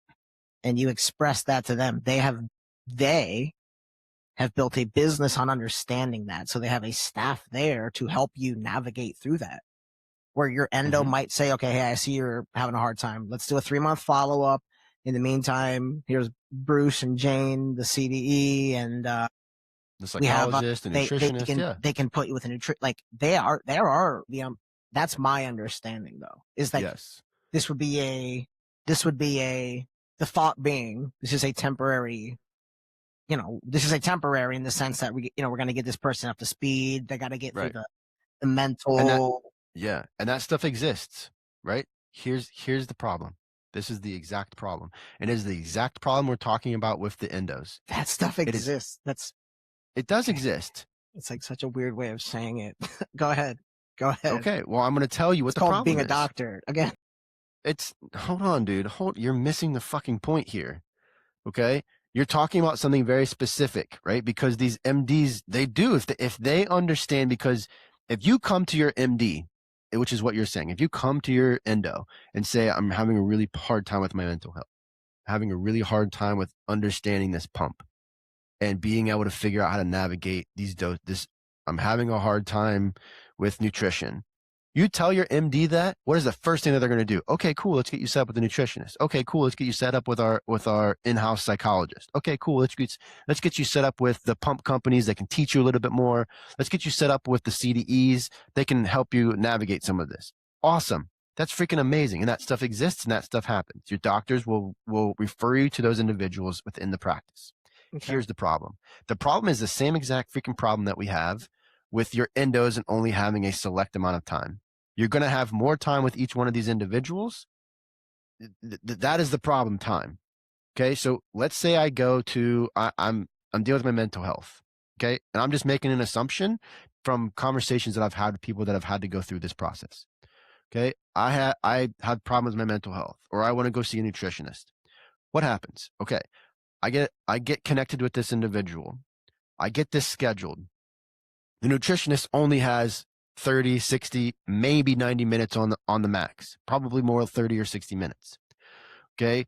And you express that to them. They have built a business on understanding that. So they have a staff there to help you navigate through that. Where your endo might say, okay, hey, I see you're having a hard time. Let's do a 3-month follow-up. In the meantime, here's Bruce and Jane, the CDE, and the psychologist and nutritionist. They can put you with a nutrition. Like that's my understanding though. Is that this would be the thought being, this is a temporary, this is a temporary in the sense that we're going to get this person up to speed. They got to get through the mental. And that stuff exists, right? Here's the problem. This is the exact problem. And it is the exact problem we're talking about with the endos. That stuff exists. It does exist. It's like such a weird way of saying it. Go ahead. Okay. Well, I'm going to tell you what the problem is. It's called being a doctor. Again. Hold on, dude. You're missing the fucking point here. Okay. You're talking about something very specific, right? Because these MDs, they do, if they understand, because if you come to your MD, which is what you're saying, if you come to your endo and say, I'm having a really hard time with my mental health, having a really hard time with understanding this pump and being able to figure out how to navigate I'm having a hard time with nutrition. You tell your MD that, what is the first thing that they're going to do? Okay, cool. Let's get you set up with a nutritionist. Okay, cool. Let's get you set up with our in-house psychologist. Okay, cool. Let's get you set up with the pump companies that can teach you a little bit more. Let's get you set up with the CDEs. They can help you navigate some of this. Awesome. That's freaking amazing. And that stuff exists and that stuff happens. Your doctors will refer you to those individuals within the practice. Okay. Here's the problem. The problem is the same exact freaking problem that we have with your endos and only having a select amount of time. You're going to have more time with each one of these individuals. That is the problem, time. Okay, so let's say I go to, I'm dealing with my mental health. Okay, and I'm just making an assumption from conversations that I've had with people that have had to go through this process. Okay, I had problems with my mental health, or I want to go see a nutritionist. What happens? Okay, I get connected with this individual. I get this scheduled. The nutritionist only has 30, 60, maybe 90 minutes on the max, probably more 30 or 60 minutes. Okay.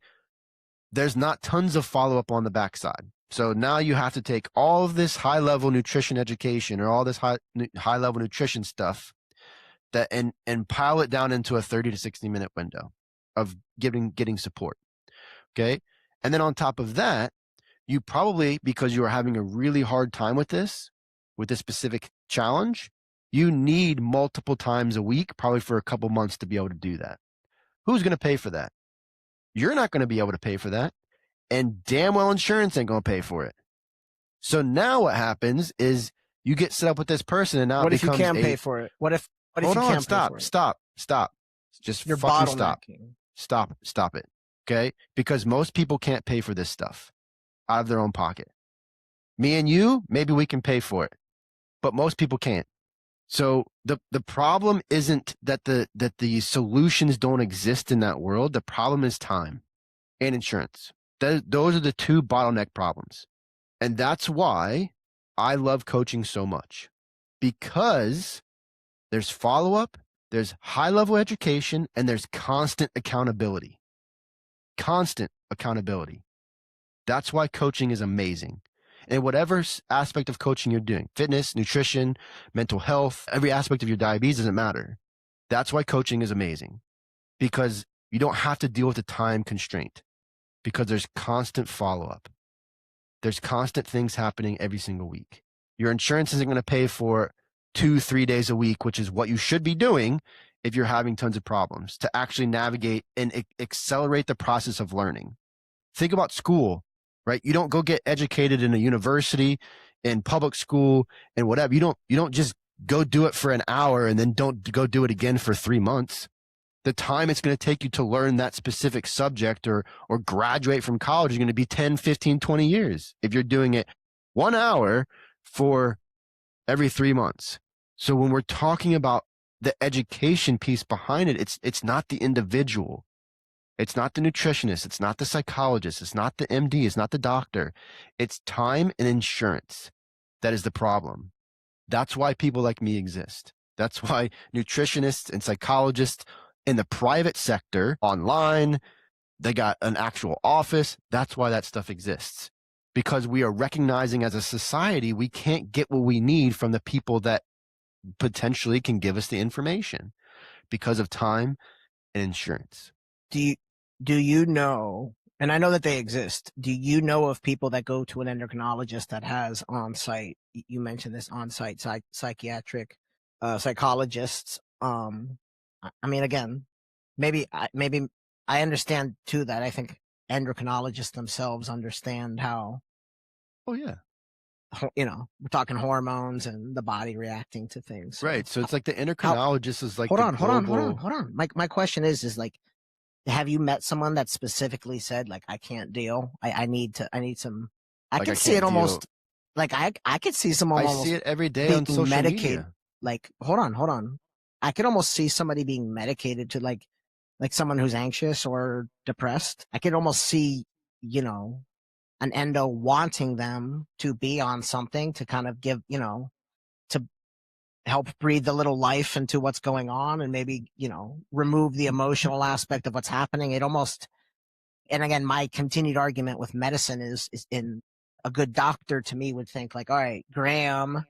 There's not tons of follow-up on the backside. So now you have to take all of this high-level nutrition education or all this high-level nutrition stuff and pile it down into a 30 to 60 minute window of getting support. Okay. And then on top of that, you probably, because you are having a really hard time with this specific challenge, you need multiple times a week, probably for a couple months, to be able to do that. Who's going to pay for that? You're not going to be able to pay for that. And damn well insurance ain't going to pay for it. So now what happens is you get set up with this person, and now what if you can't pay for it? What if you can't pay for it? Stop. Just You're fucking stop. Stop it. Okay? Because most people can't pay for this stuff out of their own pocket. Me and you, maybe we can pay for it, but most people can't. So the problem isn't that the solutions don't exist in that world. The problem is time and insurance. Those are the two bottleneck problems. And that's why I love coaching so much, because there's follow-up, there's high-level education, and there's constant accountability. Constant accountability. That's why coaching is amazing. And whatever aspect of coaching you're doing, fitness, nutrition, mental health, every aspect of your diabetes, doesn't matter. That's why coaching is amazing, because you don't have to deal with the time constraint, because there's constant follow-up. There's constant things happening every single week. Your insurance isn't going to pay for 2-3 days a week, which is what you should be doing if you're having tons of problems, to actually navigate and accelerate the process of learning. Think about school, right? You don't go get educated in a university, in public school, and whatever. You don't just go do it for an hour and then don't go do it again for 3 months. The time it's going to take you to learn that specific subject or graduate from college is going to be 10, 15, 20 years if you're doing it 1 hour for every 3 months. So when we're talking about the education piece behind it, it's not the individual. It's not the nutritionist. It's not the psychologist. It's not the MD. It's not the doctor. It's time and insurance that is the problem. That's why people like me exist. That's why nutritionists and psychologists in the private sector, online, they got an actual office. That's why that stuff exists. Because we are recognizing as a society, we can't get what we need from the people that potentially can give us the information because of time and insurance. Do you know, and I know that they exist, do you know of people that go to an endocrinologist that has on-site, you mentioned this, on-site psychiatric psychologists? I mean, again, maybe I understand too that I think endocrinologists themselves understand how, oh yeah, you know, we're talking hormones and the body reacting to things. So right. So it's like the endocrinologist is like, hold on. My question is like, have you met someone that specifically said like, I can't deal. I need some, I like could see it almost deal. like I could see someone I see it every day on social media. Like, hold on. I could almost see somebody being medicated to like someone who's anxious or depressed. I could almost see, you know, an endo wanting them to be on something to kind of give, you know, to help breathe a little life into what's going on and maybe, you know, remove the emotional aspect of what's happening. It almost, and again, my continued argument with medicine is in a good doctor to me would think like, all right, Graham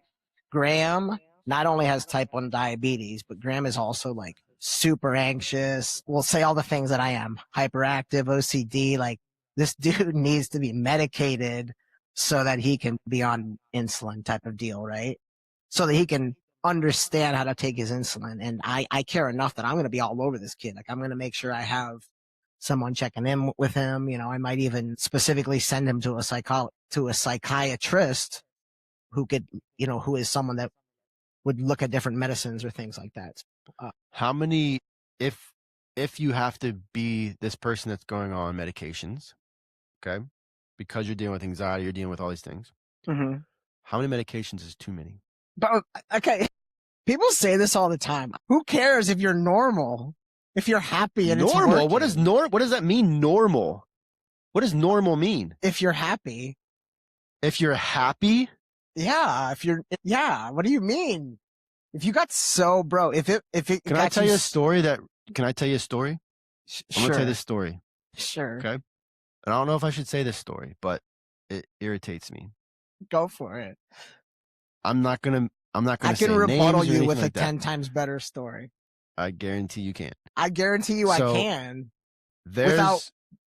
not only has type 1 diabetes, but Graham is also like super anxious. We'll say all the things that I am, hyperactive, OCD. Like this dude needs to be medicated so that he can be on insulin type of deal, right? So that he can understand how to take his insulin. And I care enough that I'm going to be all over this kid. Like I'm going to make sure I have someone checking in with him. You know, I might even specifically send him to a psychiatrist who could, you know, who is someone that would look at different medicines or things like that. How many, if you have to be this person that's going on medications, okay, because you're dealing with anxiety, you're dealing with all these things, how many medications is too many? But okay, people say this all the time. Who cares if you're normal? If you're happy and normal? It's working? What does that mean? Normal? What does normal mean? If you're happy. If you're happy? Yeah. Yeah. What do you mean? If you got so, bro, Can I tell you a story? I'm going to tell you this story. Sure. Okay. And I don't know if I should say this story, but it irritates me. Go for it. I'm not gonna I say can rebuttal you with like a 10 times better story. I guarantee you can't. I guarantee you I can.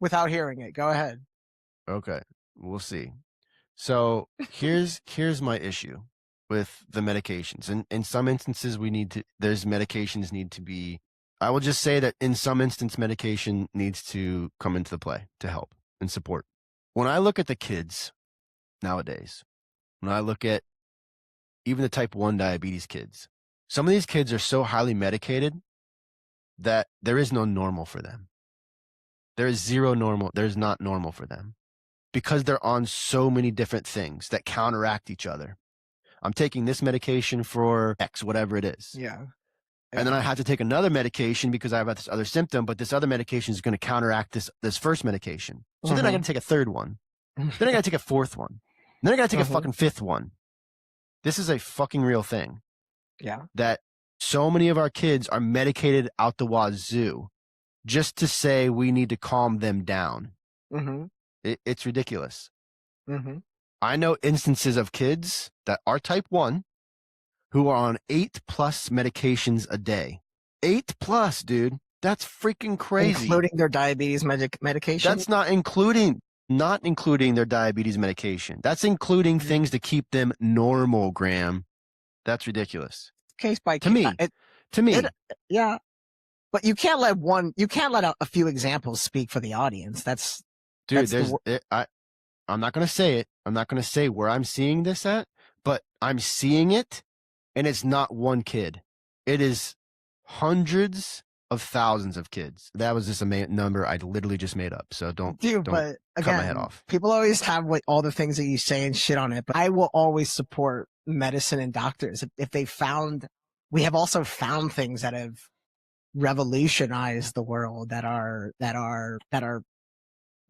Without hearing it. Go ahead. Okay. We'll see. So here's my issue with the medications. And in some instances there's medications need to be, I will just say that in some instance medication needs to come into the play to help and support. When I look at the kids nowadays, when I look at even the type 1 diabetes kids, some of these kids are so highly medicated that there is no normal for them. There is zero normal. There's not normal for them because they're on so many different things that counteract each other. I'm taking this medication for X, whatever it is. Yeah. And then I have to take another medication because I have this other symptom, but this other medication is going to counteract this first medication. So then I got to take a third one. Then I got to take a fourth one. Then I got to take a fucking fifth one. This is a fucking real thing. Yeah. That so many of our kids are medicated out the wazoo just to say we need to calm them down. It's ridiculous. I know instances of kids that are type 1 who are on 8+ medications a day. 8+, dude. That's freaking crazy. Including their diabetes medication? That's not including. Not including their diabetes medication. That's including things to keep them normal, Graham. That's ridiculous. Case by To case. me. To me. Yeah. But you can't let a few examples speak for the audience. Dude, I'm not going to say it. I'm not going to say where I'm seeing this at, but I'm seeing it, and it's not one kid. It is hundreds of thousands of kids. That was just a number I literally just made up. So don't but again, cut my head off. People always have like all the things that you say and shit on it, but I will always support medicine and doctors if they found. We have also found things that have revolutionized the world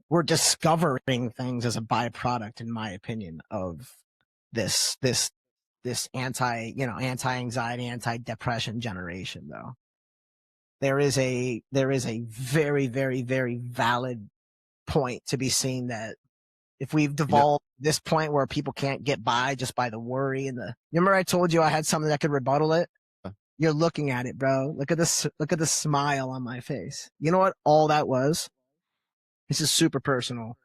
we're discovering things as a byproduct, in my opinion, of this anti-anxiety, anti-depression generation. Though there is a very, very, very valid point to be seen that if we've devolved this point where people can't get by just by the worry and remember I told you I had something that could rebuttal it? You're looking at it, bro. Look at this. Look at the smile on my face. You know what all that was? This is super personal.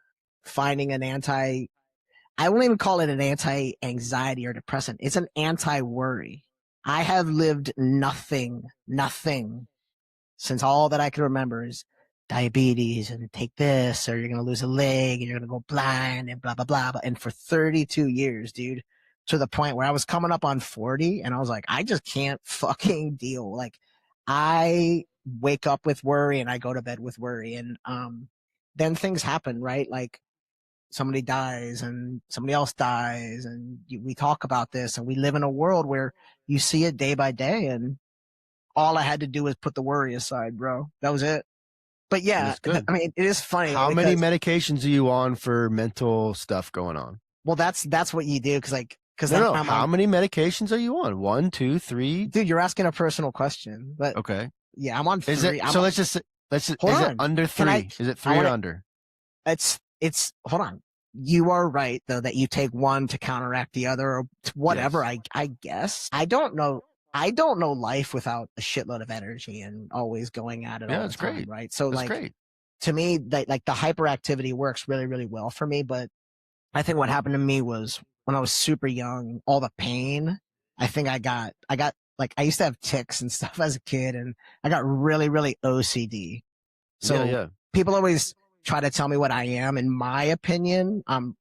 Finding I won't even call it an anti-anxiety or depressant. It's an anti-worry. I have lived nothing since all that I can remember is diabetes and take this or you're going to lose a leg and you're going to go blind and blah, blah, blah. And for 32 years, dude, to the point where I was coming up on 40 and I was like, I just can't fucking deal. Like I wake up with worry and I go to bed with worry. And, then things happen, right? Like somebody dies and somebody else dies and we talk about this and we live in a world where you see it day by day and all I had to do was put the worry aside, bro. That was it. But yeah, I mean, it is funny. How many medications are you on for mental stuff going on? Well, that's what you do. How many medications are you on? 1, 2, 3? Dude, you're asking a personal question, but okay. Yeah, I'm on 3. Is it under 3? Is it 3 or under? It's hold on. You are right though that you take one to counteract the other or whatever. Yes. I guess I don't know life without a shitload of energy and always going at it all the time, right? So that's great. To me, the hyperactivity works really, really well for me. But I think what happened to me was when I was super young, all the pain. I think I got like I used to have tics and stuff as a kid, and I got really, really OCD. So people always try to tell me what I am. In my opinion, I'm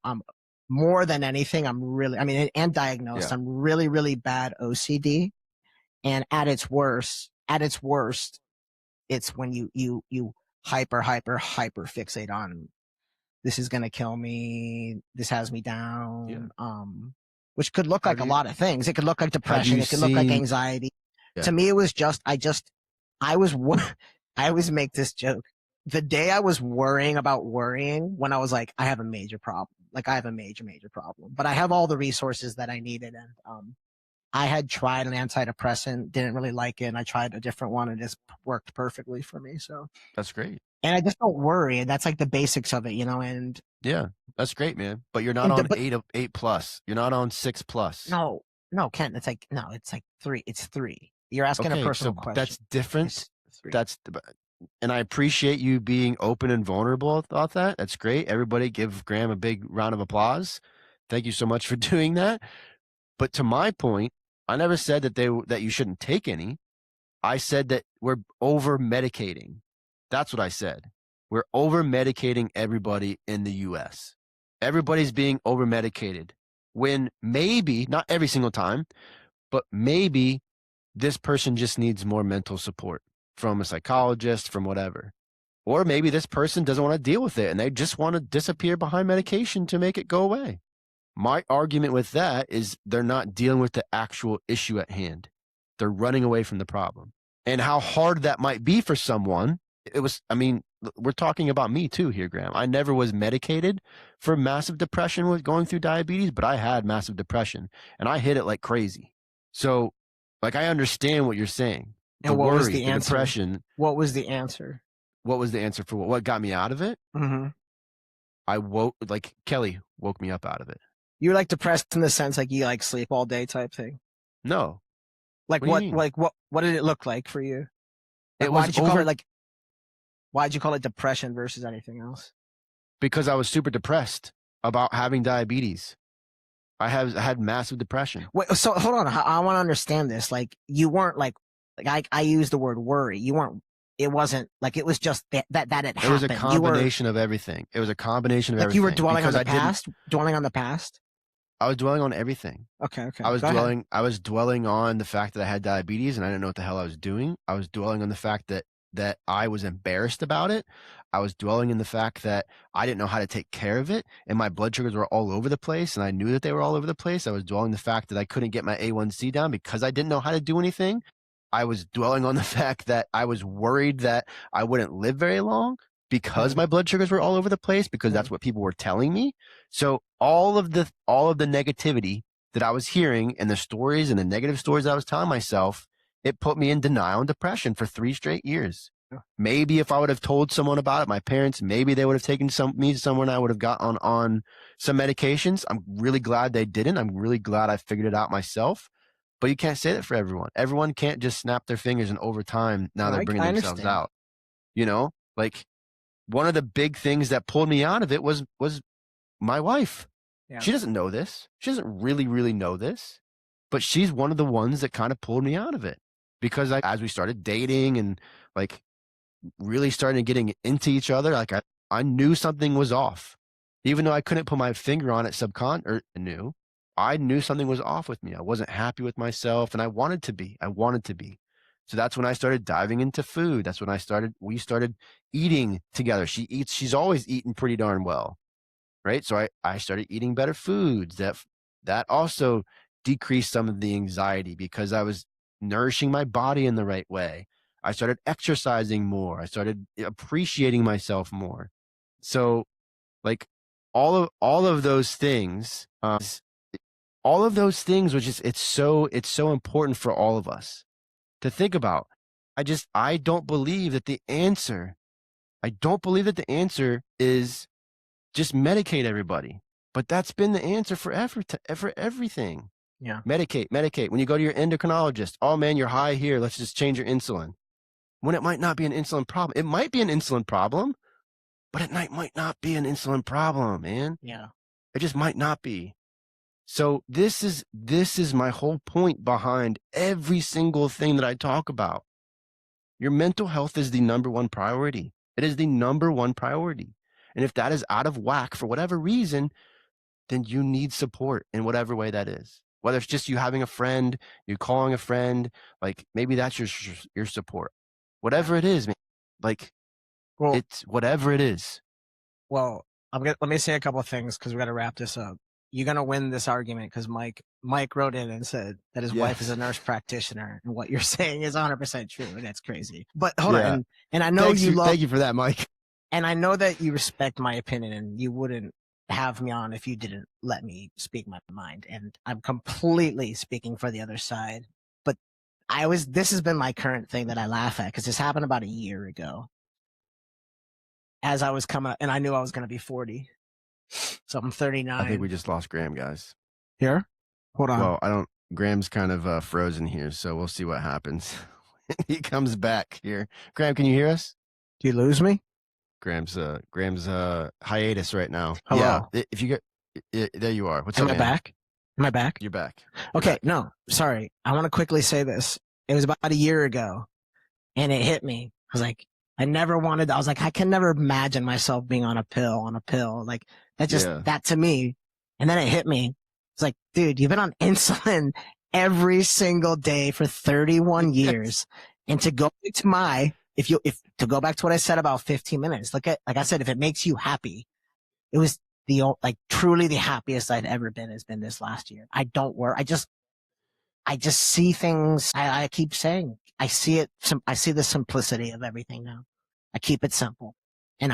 more than anything. And diagnosed. I'm really, really bad OCD. And at its worst, it's when you hyper fixate on this is gonna kill me, this has me down, which could look like a lot of things. It could look like depression, it could look like anxiety. To me, it was just I always make this joke. The day I was worrying about worrying, when I was like, I have a major problem. Like I have a major problem, but I have all the resources that I needed, and I had tried an antidepressant, didn't really like it, and I tried a different one, and it just worked perfectly for me. So that's great. And I just don't worry, and that's like the basics of it, you know. And yeah, that's great, man. But you're not on 8 plus. You're not on 6 plus. No, Ken. It's like 3. It's 3. You're asking a personal question. That's different. And I appreciate you being open and vulnerable about that. That's great. Everybody give Graham a big round of applause. Thank you so much for doing that. But to my point, I never said that you shouldn't take any. I said that we're over medicating. That's what I said. We're over medicating everybody in the US. Everybody's being over medicated when maybe, not every single time, but maybe this person just needs more mental support from a psychologist, from whatever. Or maybe this person doesn't want to deal with it and they just want to disappear behind medication to make it go away. My argument with that is they're not dealing with the actual issue at hand. They're running away from the problem. And how hard that might be for someone, we're talking about me too here, Graham. I never was medicated for massive depression with going through diabetes, but I had massive depression and I hit it like crazy. So like, I understand what you're saying. And what was the answer? Depression. What was the answer? What was the answer for what got me out of it? Mm-hmm. Kelly woke me up out of it. You were like depressed in the sense like you like sleep all day type thing? No. Like what did it look like for you? Like, why'd you call it depression versus anything else? because I was super depressed about having diabetes. I had massive depression. Wait, so hold on. I want to understand this. Like, you weren't like I use the word worry. You weren't. It wasn't like it was just that it happened. It was a combination of everything. It was a combination of like everything. You were dwelling on the past. Dwelling on the past. I was dwelling on everything. Okay. I was dwelling on the fact that I had diabetes and I didn't know what the hell I was doing. I was dwelling on the fact that I was embarrassed about it. I was dwelling in the fact that I didn't know how to take care of it, and my blood sugars were all over the place, and I knew that they were all over the place. I was dwelling the fact that I couldn't get my A1C down because I didn't know how to do anything. I was dwelling on the fact that I was worried that I wouldn't live very long because my blood sugars were all over the place, because that's what people were telling me. So all of the negativity that I was hearing and the stories and the negative stories I was telling myself, it put me in denial and depression for 3 straight years. Maybe if I would have told someone about it, my parents, maybe they would have taken me somewhere and I would have got on some medications. I'm really glad they didn't. I'm really glad I figured it out myself. But you can't say that for everyone. Everyone can't just snap their fingers and over time now they're bringing themselves out. You know, like one of the big things that pulled me out of it was my wife. Yeah. She doesn't know this. She doesn't really know this, but she's one of the ones that kind of pulled me out of it, because as we started dating and like really starting getting into each other, like I knew something was off, even though I couldn't put my finger on it. I knew something was off with me. I wasn't happy with myself, and I wanted to be. So that's when I started diving into food. That's when we started eating together. She's always eaten pretty darn well, right? So I started eating better foods. That also decreased some of the anxiety because I was nourishing my body in the right way. I started exercising more. I started appreciating myself more. So like all of those things, which is it's so important for all of us to think about. I don't believe that the answer is just medicate everybody. But that's been the answer for everything. Yeah. Medicate. When you go to your endocrinologist, oh man, you're high here, let's just change your insulin. When it might not be an insulin problem. It might be an insulin problem, but it might not be an insulin problem, man. Yeah. It just might not be. So this is my whole point behind every single thing that I talk about. Your mental health is the number one priority. It is the number one priority. And if that is out of whack for whatever reason, then you need support in whatever way that is. Whether it's just you having a friend, you calling a friend, like maybe that's your support. Whatever it is, man. Like, well, it's whatever it is. Well, let me say a couple of things because we got to wrap this up. You're going to win this argument because Mike wrote in and said that his wife is a nurse practitioner, and what you're saying is 100% true, and that's crazy. But hold on, and I know thank you for that, Mike. And I know that you respect my opinion, and you wouldn't have me on if you didn't let me speak my mind. And I'm completely speaking for the other side. But this has been my current thing that I laugh at because this happened about a year ago. As I was coming, and I knew I was going to be 40. So I'm 39. I think we just lost Graham, guys. Here? Hold on. Well, Graham's kind of frozen here, so we'll see what happens. He comes back here. Graham, can you hear us? Do you lose me? Graham's hiatus right now. Hello? Yeah. If you get, there you are. What's up, man? Back? Am I back? You're back. Okay. No, sorry. I want to quickly say this. It was about a year ago, and it hit me. I was like, I was like, I can never imagine myself being on a pill. Like that to me. And then it hit me. It's like, dude, you've been on insulin every single day for 31 years. And to go to go back to what I said about 15 minutes, like I said, if it makes you happy, it was truly the happiest I'd ever been has been this last year. I don't worry. I just see things. I keep saying, I see it. I see the simplicity of everything now. I keep it simple. And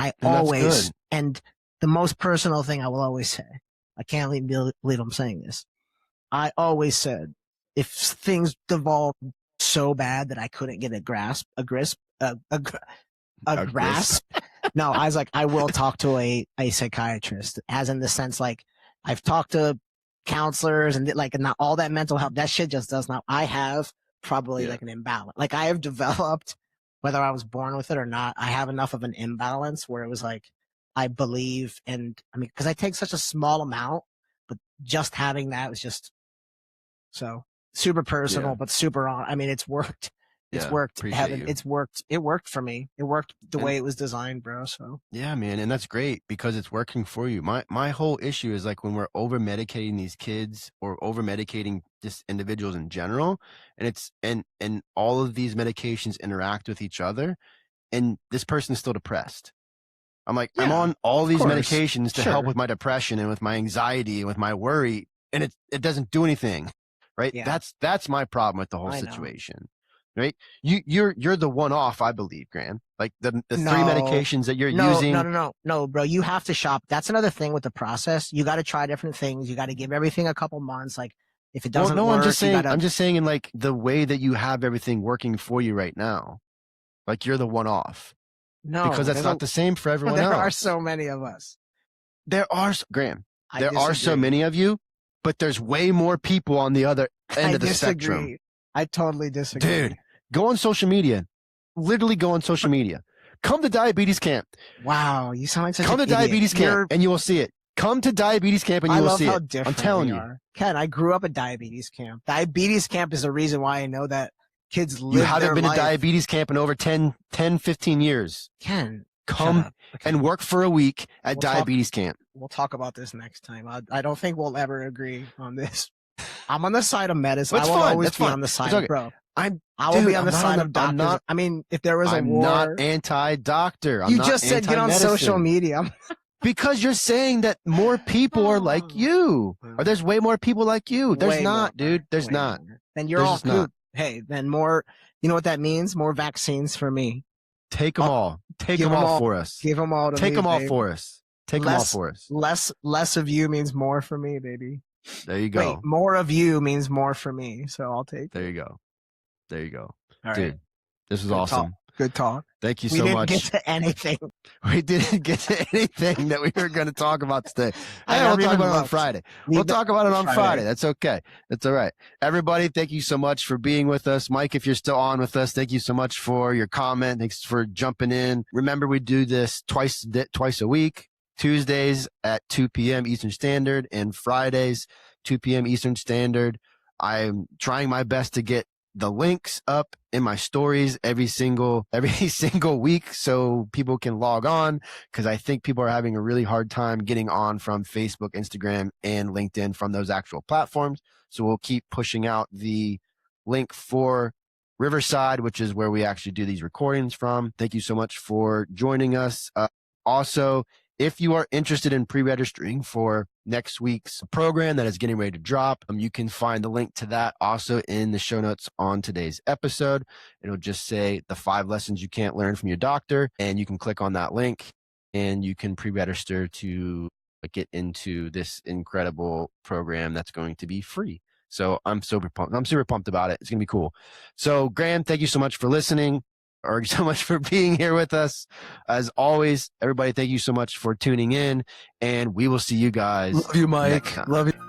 and the most personal thing I will always say, I can't believe I'm saying this. I always said, if things devolved so bad that I couldn't get a grasp. No, I was like, I will talk to a psychiatrist, as in the sense, like, I've talked to counselors and like, not all that mental health, that shit just does not, I have probably like an imbalance. Like I have developed, whether I was born with it or not, I have enough of an imbalance where it was like, I believe, and I mean, because I take such a small amount, but just having that was just so super personal, but super on. I mean, it's worked. It's worked. Heaven. It's worked. It worked for me. It worked the way it was designed, bro. So yeah, man, and that's great because it's working for you. My whole issue is like when we're over medicating these kids or over medicating just individuals in general, and it's and all of these medications interact with each other, and this person's still depressed. I'm like, I'm on all these medications to help with my depression and with my anxiety and with my worry, and it doesn't do anything, right? Yeah. That's my problem with the whole situation. Right? You're the one off, I believe, Graham. Like the three medications that you're using. No, bro. You have to shop. That's another thing with the process. You got to try different things. You got to give everything a couple months. Like if it doesn't work, I'm just saying in like the way that you have everything working for you right now. Like you're the one off. No, because that's not the same for everyone else. There are so many of us. There are, Graham. There are so many of you, but there's way more people on the other end of the spectrum. I totally disagree. Dude, go on social media. Literally go on social media. Come to diabetes camp. Wow, you sound like such Come an to diabetes camp and you will see it. Come to diabetes camp and you will see it. I'm telling you. Ken, I grew up at diabetes camp. Diabetes camp is the reason why I know that kids live their life. You haven't been to diabetes camp in over 10, 15 years. Ken, come and work for a week at diabetes camp. We'll talk about this next time. I don't think we'll ever agree on this. I'm on the side of medicine. I will always be on the side, bro. I will be on the side of doctors. I mean, if there was a war. I'm not anti-doctor. You just said get on social media. Because you're saying that more people are like you. Or there's way more people like you. There's not, dude. There's not. Then you're all cool. Hey, then more, you know what that means? More vaccines for me. Take them all. Take them all for us. Give them all to me. Take them all for us. Take them all for us. Less of you means more for me, baby. There you go. Wait, more of you means more for me. So I'll take it. There you go. There you go. All dude, right. This was awesome. Good talk. Thank you so much. We didn't get to anything. We didn't get to anything that we were going to talk about today. We'll talk about it on Friday. We'll talk about it on Friday. That's okay. That's all right. Everybody, thank you so much for being with us. Mike, if you're still on with us, thank you so much for your comment. Thanks for jumping in. Remember, we do this twice a week, Tuesdays at 2 p.m. Eastern Standard and Fridays, 2 p.m. Eastern Standard. I'm trying my best to get the links up in my stories every single week so people can log on, because I think people are having a really hard time getting on from Facebook, Instagram, and LinkedIn from those actual platforms. So we'll keep pushing out the link for Riverside, which is where we actually do these recordings from. Thank you so much for joining us. Also, if you are interested in pre-registering for next week's program that is getting ready to drop, you can find the link to that also in the show notes on today's episode. It'll just say the 5 lessons you can't learn from your doctor, and you can click on that link and you can pre-register to get into this incredible program that's going to be free. So I'm super pumped about it. It's going to be cool. So Graham, thank you so much for listening, or so much for being here with us. As always, everybody, thank you so much for tuning in, and we will see you guys. Love you, Mike. Love you.